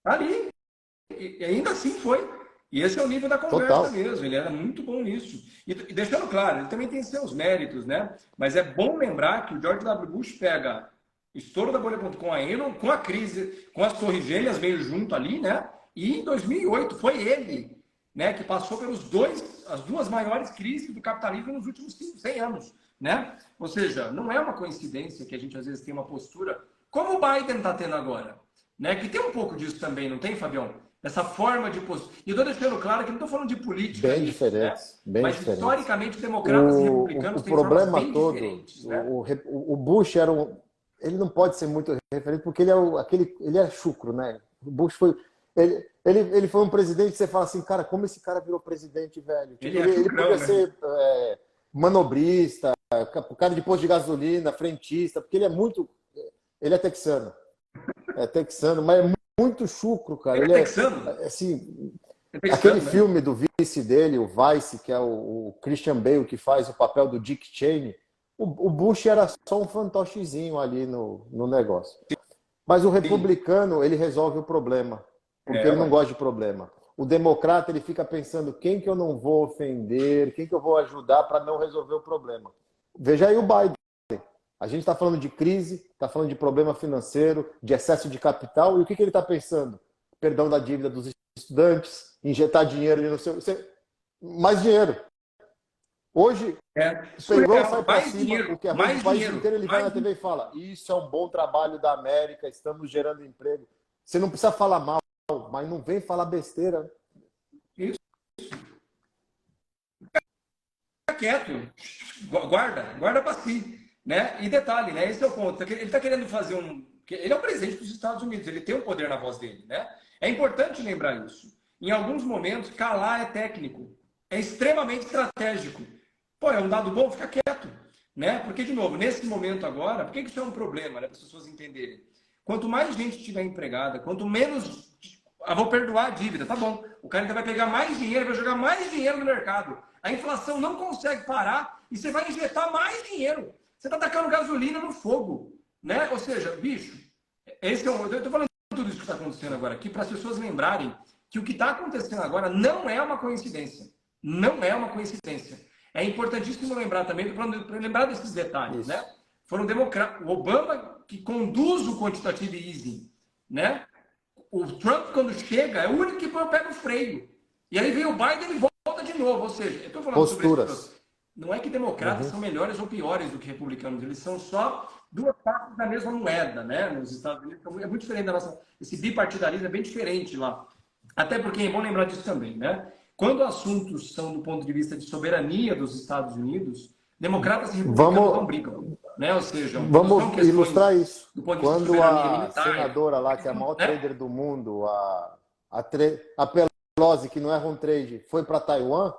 Ali. E ainda assim foi. E esse é o nível da conversa mesmo. Ele era muito bom nisso. E deixando claro, ele também tem seus méritos, né? Mas é bom lembrar que o George W. Bush pega estouro da bolha.com, a Enron, com a crise, com as torres gêmeas meio junto ali, né? E em 2008 foi ele, né, que passou as duas maiores crises do capitalismo nos últimos 100 anos, né? Ou seja, não é uma coincidência que a gente às vezes tem uma postura como o Biden está tendo agora, né? Que tem um pouco disso também, não tem, Fabião? Essa forma de postura. E eu estou deixando claro que não estou falando de política, Bem isso, né? diferentes, bem Mas diferentes. historicamente democratas e republicanos O têm formas problema bem todo, diferentes, né? o Bush era ele não pode ser muito referente porque ele é chucro, né? O Bush foi ele foi um presidente que você fala assim, cara, como esse cara virou presidente, velho? Tipo, Ele é ele chucrão, podia né? ser manobrista, cara de posto de gasolina, frentista, porque ele é texano. É texano, mas é muito chucro, cara. Ele é Ele é, texano? assim, É aquele texano, né? filme do vice dele, o Vice, que é o Christian Bale, que faz o papel do Dick Cheney, o Bush era só um fantochezinho ali no negócio. Mas o Sim. republicano, ele resolve o problema, porque ele não Ué. gosta de problema. O democrata, ele fica pensando quem que eu não vou ofender, quem que eu vou ajudar para não resolver o problema. Veja aí o Biden. A gente está falando de crise, está falando de problema financeiro, de excesso de capital, e o que que ele está pensando? Perdão da dívida dos estudantes, injetar dinheiro no seu... Mais dinheiro. Hoje, É pegou, sai surreal. para cima, o que é ruim do Mais país dinheiro, inteiro, ele vai na TV e fala: Isso é um bom trabalho da América, estamos gerando emprego. Você não precisa falar mal, mas não vem falar besteira. isso. Fica quieto. Guarda para si. Né? E detalhe, né? Esse é o ponto. Ele está querendo fazer um. Ele é o presidente dos Estados Unidos, ele tem um poder na voz dele. Né? É importante lembrar isso. Em alguns momentos, calar é técnico, é extremamente estratégico. Pô, é um dado bom, fica quieto. Né? Porque, de novo, nesse momento agora, por que isso é um problema, né? Para as pessoas entenderem? Quanto mais gente estiver empregada, quanto menos. Ah, vou perdoar a dívida, tá bom. O cara ainda vai pegar mais dinheiro, vai jogar mais dinheiro no mercado. A inflação não consegue parar e você vai injetar mais dinheiro. Você está tacando gasolina no fogo, né? Ou seja, bicho, esse é eu estou falando tudo isso que está acontecendo agora aqui para as pessoas lembrarem que o que está acontecendo agora não é uma coincidência. Não é uma coincidência. É importantíssimo lembrar também, para lembrar desses detalhes, Isso. né? Foram democratas. O Obama que conduz o quantitative easing, né? O Trump, quando chega, é o único que pega o freio. E aí vem o Biden e volta de novo. Ou seja, eu estou falando sobre Posturas. isso. Não é que democratas são melhores ou piores do que republicanos. Eles são só duas partes da mesma moeda, né? Nos Estados Unidos é muito diferente da nossa. Esse bipartidarismo é bem diferente lá. Até porque é bom lembrar disso também, né? Quando assuntos são do ponto de vista de soberania dos Estados Unidos, democratas e republicanos não brigam, né? Ou seja, Vamos ilustrar isso. do ponto de vista de Quando soberania a militar, senadora lá, que é a maior né? trader do mundo, a Pelosi, que não é home trade, foi para Taiwan,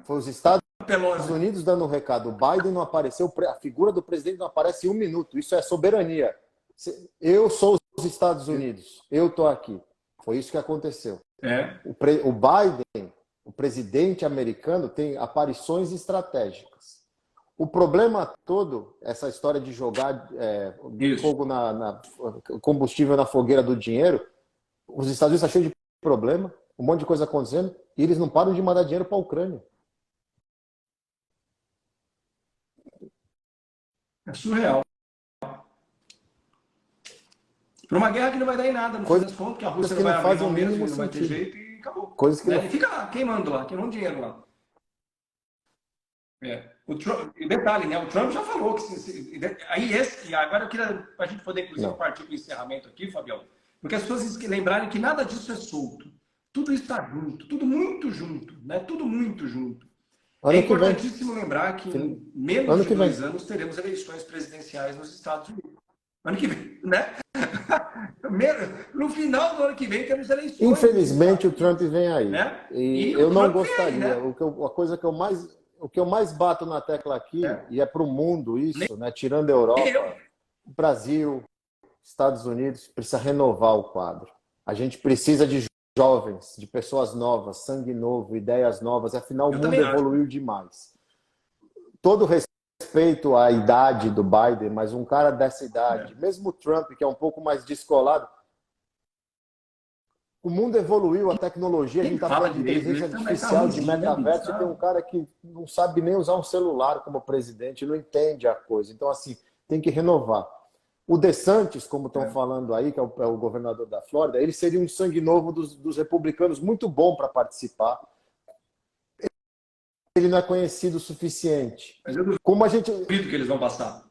foi os Estados Pelosi. Unidos dando um recado. O Biden não apareceu, a figura do presidente não aparece em um minuto. Isso é soberania. Eu sou os Estados Unidos, eu estou aqui. Foi isso que aconteceu. É. O Biden, o presidente americano, tem aparições estratégicas. O problema todo, essa história de jogar fogo combustível na fogueira do dinheiro, os Estados Unidos estão cheios de problema, um monte de coisa acontecendo, e eles não param de mandar dinheiro para a Ucrânia. É surreal. Para uma guerra que não vai dar em nada, no fim das contas, que a Rússia não vai abrir mão mesmo, não vai ter jeito e acabou. Coisas que E fica lá, queimando dinheiro lá. O Trump, detalhe, né? O Trump já falou que agora eu queria a gente poder inclusive partir para o encerramento aqui, Fabião, porque as pessoas lembrarem que nada disso é solto. Tudo está junto, tudo muito junto, né? Tudo muito junto. É importantíssimo lembrar que em menos de 2 anos teremos eleições presidenciais nos Estados Unidos. Ano que vem, né? No final do ano que vem temos eleições. Infelizmente o Trump vem aí. Né? E eu não gostaria. Aí, né? A coisa que eu mais bato na tecla aqui, e é para o mundo isso, né? Tirando a Europa, Brasil, Estados Unidos, precisa renovar o quadro. A gente precisa de jovens, de pessoas novas, sangue novo, ideias novas. Afinal, o mundo evoluiu demais. Todo respeito à idade do Biden, mas um cara dessa idade, mesmo o Trump, que é um pouco mais descolado, o mundo evoluiu, a tecnologia, a gente está falando de inteligência artificial, de metaverso, e tem um cara que não sabe nem usar um celular como presidente, não entende a coisa. Então, assim, tem que renovar. O DeSantis, como estão falando aí, que é o governador da Flórida, ele seria um sangue novo dos republicanos, muito bom para participar. Ele não é conhecido o suficiente. Mas eu Como a gente... duvido que eles vão passar.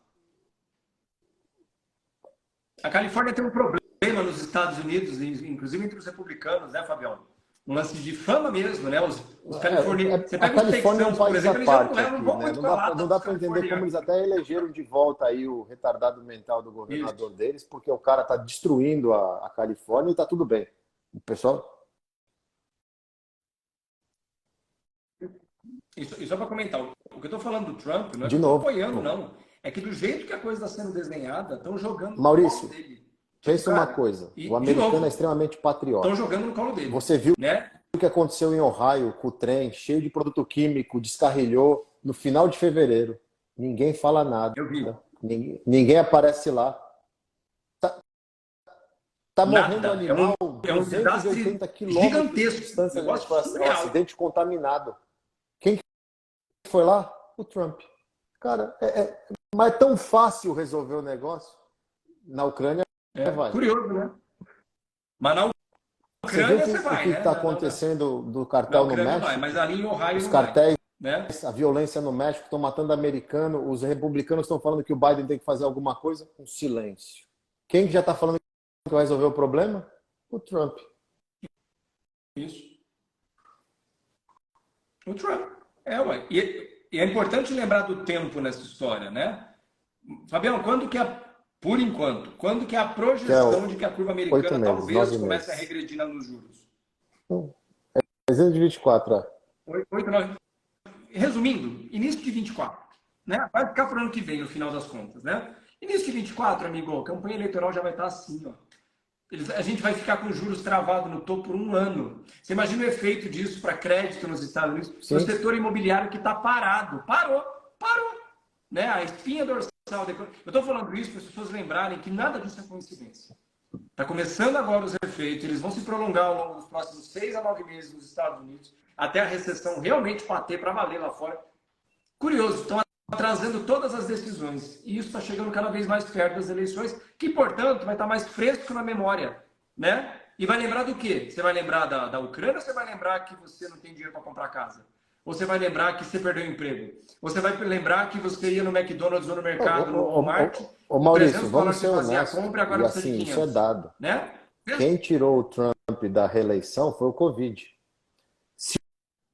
A Califórnia tem um problema nos Estados Unidos, inclusive entre os republicanos, né, Fabião? Um lance de fama mesmo, né? Os californianos. A Califórnia é um país à parte aqui, não vão né? muito pra lá, Não dá para entender como eles até elegeram de volta aí o retardado mental do governador deles, porque o cara está destruindo a Califórnia e está tudo bem. O pessoal... E só para comentar, o que eu estou falando do Trump, não é De que eu novo. estou apoiando, não. É que do jeito que a coisa está sendo desenhada, estão jogando Maurício, no colo dele. pensa Cara, uma coisa, e, o de americano novo, é extremamente patriota. estão jogando no colo dele. Você viu né? o que aconteceu em Ohio com o trem cheio de produto químico, descarrilhou no final de fevereiro. Ninguém fala nada. Eu vi. Ninguém aparece lá. Tá morrendo Nada. animal É um 280 quilômetros de gigantesco. distância de Negócio um surreal. acidente contaminado. Quem foi lá? O Trump. Cara, mas é tão fácil resolver o negócio. Na Ucrânia, vai. Curioso, né? Mas na Você Ucrânia vê você vai, o que né? está acontecendo do cartel no México? Vai, mas ali em Ohio Os não cartéis, vai, né? a violência no México estão matando americano. Os republicanos estão falando que o Biden tem que fazer alguma coisa. Um silêncio. Quem que já está falando que vai resolver o problema? O Trump. Isso. O Trump. Ué. E é importante lembrar do tempo nessa história, né? Fabião, por enquanto, quando que é a projeção de que a curva americana talvez comece a regredir nos juros? 324, 8, 9. Resumindo, início de 24. Né? Vai ficar para o ano que vem, no final das contas. Né? Início de 24, amigo, a campanha eleitoral já vai estar assim. Ó. A gente vai ficar com juros travados no topo por um ano. Você imagina o efeito disso para crédito nos Estados Unidos? Sim. No setor imobiliário que está parado. Parou. Né? A espinha dorsal da economia. Eu estou falando isso para as pessoas lembrarem que nada disso é coincidência. Está começando agora os efeitos, eles vão se prolongar ao longo dos próximos 6 a 9 meses nos Estados Unidos, até a recessão realmente bater para valer lá fora. Curioso, estão atrasando todas as decisões. E isso está chegando cada vez mais perto das eleições, que, portanto, vai estar mais fresco na memória. Né? E vai lembrar do quê? Você vai lembrar da Ucrânia ou você vai lembrar que você não tem dinheiro para comprar casa? Ou você vai lembrar que você perdeu o emprego? Ou você vai lembrar que você ia no McDonald's ou no mercado, no Walmart? Maurício, vamos ser honestos. Compra, agora e assim, isso é dado. Né? Quem tirou o Trump da reeleição foi o Covid. Se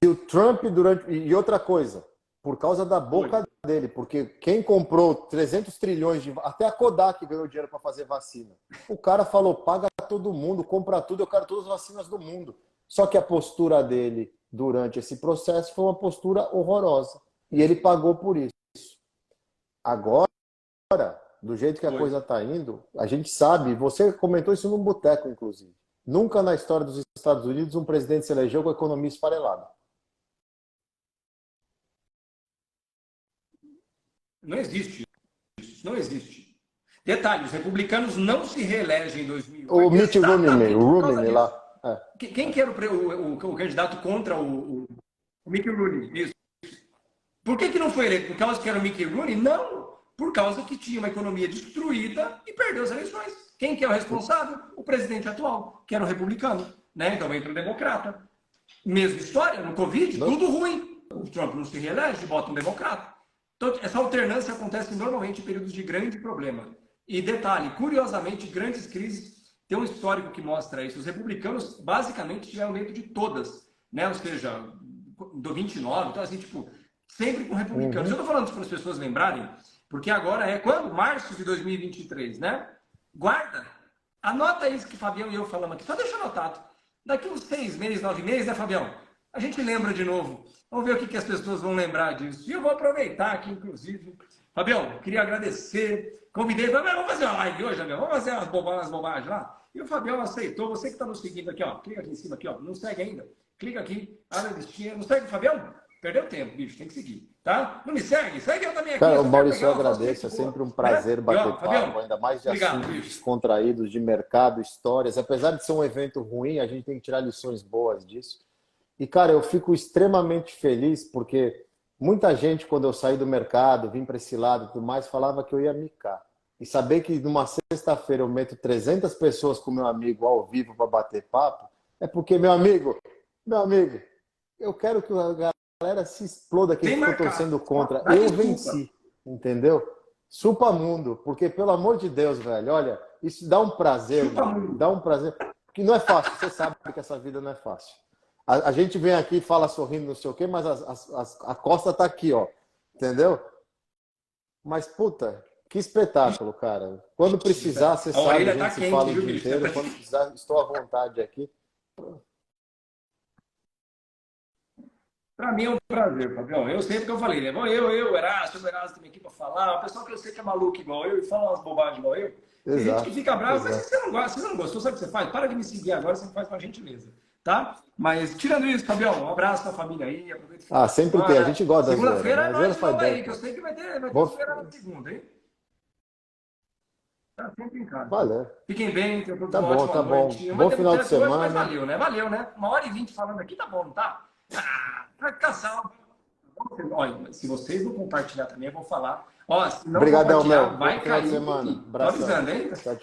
o Trump E outra coisa, por causa da boca dele, porque quem comprou 300 trilhões de... Até a Kodak ganhou dinheiro para fazer vacina. O cara falou, paga todo mundo, compra tudo, eu quero todas as vacinas do mundo. Só que a postura dele durante esse processo foi uma postura horrorosa. E ele pagou por isso. Agora, do jeito que a coisa está indo, a gente sabe, você comentou isso num boteco, inclusive. Nunca na história dos Estados Unidos um presidente se elegeu com a economia esfarelada. Não existe isso. Não existe. Detalhe, os republicanos não se reelegem em 2008. O Mitt Romney lá. Quem que era o candidato contra o Mitt Romney? Isso. Por que não foi eleito? Por causa que era o Mitt Romney? Não. Por causa que tinha uma economia destruída e perdeu as eleições. Quem que é o responsável? O presidente atual, que era o republicano. Né? Então entra o democrata. Mesma história, no Covid, tudo ruim. O Trump não se reelege, bota um democrata. Então, essa alternância acontece normalmente em períodos de grande problema. E detalhe, curiosamente, grandes crises tem um histórico que mostra isso. Os republicanos, basicamente, tiveram medo de todas. Né? Ou seja, do 29, então assim, tipo, sempre com republicanos. Eu estou falando isso para as pessoas lembrarem, porque agora é quando? Março de 2023, né? Guarda, anota isso que Fabião e eu falamos aqui, só deixa anotado. Daqui uns 6 meses, 9 meses, né, Fabião? A gente lembra de novo. Vamos ver o que as pessoas vão lembrar disso. E eu vou aproveitar aqui, inclusive. Fabião, queria agradecer. Convidei, vamos fazer uma live hoje, Fabião. Vamos fazer umas bobagens lá. E o Fabião aceitou. Você que está nos seguindo aqui, ó. Clica aqui em cima, aqui, ó. Não segue ainda. Clica aqui, abre a listinha. Não segue o Fabião? Perdeu tempo, bicho. Tem que seguir, tá? Não me segue? Segue eu também aqui. Cara, o Maurício, eu agradeço. É sempre um prazer bater papo, Fabião, ainda mais de assuntos descontraídos, de mercado, histórias. Apesar de ser um evento ruim, a gente tem que tirar lições boas disso. E, cara, eu fico extremamente feliz porque muita gente, quando eu saí do mercado, vim para esse lado e tudo mais, falava que eu ia micar. e saber que numa sexta-feira eu meto 300 pessoas com meu amigo ao vivo para bater papo, é porque, meu amigo, eu quero que a galera se exploda, quem Sem ficou marcar. torcendo contra. Dá Eu desculpa. venci, entendeu? Supa mundo, porque pelo amor de Deus, velho, olha, isso dá um prazer, Chupa mano, muito. dá um prazer, porque não é fácil, você sabe que essa vida não é fácil. A gente vem aqui e fala sorrindo, não sei o quê, mas a costa tá aqui, ó, entendeu? Mas, puta, que espetáculo, cara. Quando precisar, você A sabe, a orelha tá gente se quente, fala o viu, dia bicho? inteiro. Quando precisar, estou à vontade aqui. Para mim é um prazer, Fabião. Eu sei porque eu falei, né? Bom, o Erasmo tem aqui para falar. O pessoal que eu sei que é maluco igual eu e fala umas bobagens igual eu. Tem gente que Exato, fica brava, mas se exato. você não gosta, se você não gostou, sabe o que você faz? Para de me seguir agora, você me faz uma gentileza, tá? Mas tirando isso, Fabião, um abraço pra família aí, aproveita o final Ah, de sempre tem. A semana. gente gosta da zoeira, Segunda-feira né? é A zoeira nós de faz novo bem, aí, que eu pô. sei que vai ter Bom, zoeira na segunda, hein? Tá sempre em casa. valeu. Fiquem bem, tenham todos uma ótima Tá bom. noite. Uma Bom final de debutante hoje, mas semana. valeu, né? 1h20 falando aqui, tá bom, não tá? Ah, vai ficar salvo. Olha, se vocês não compartilhar também, eu vou falar. Ó, se não Obrigadão, compartilhar, meu. Bom vai final de cair o semana. piqui. Tô Abração. avisando, hein? Tchau, tchau.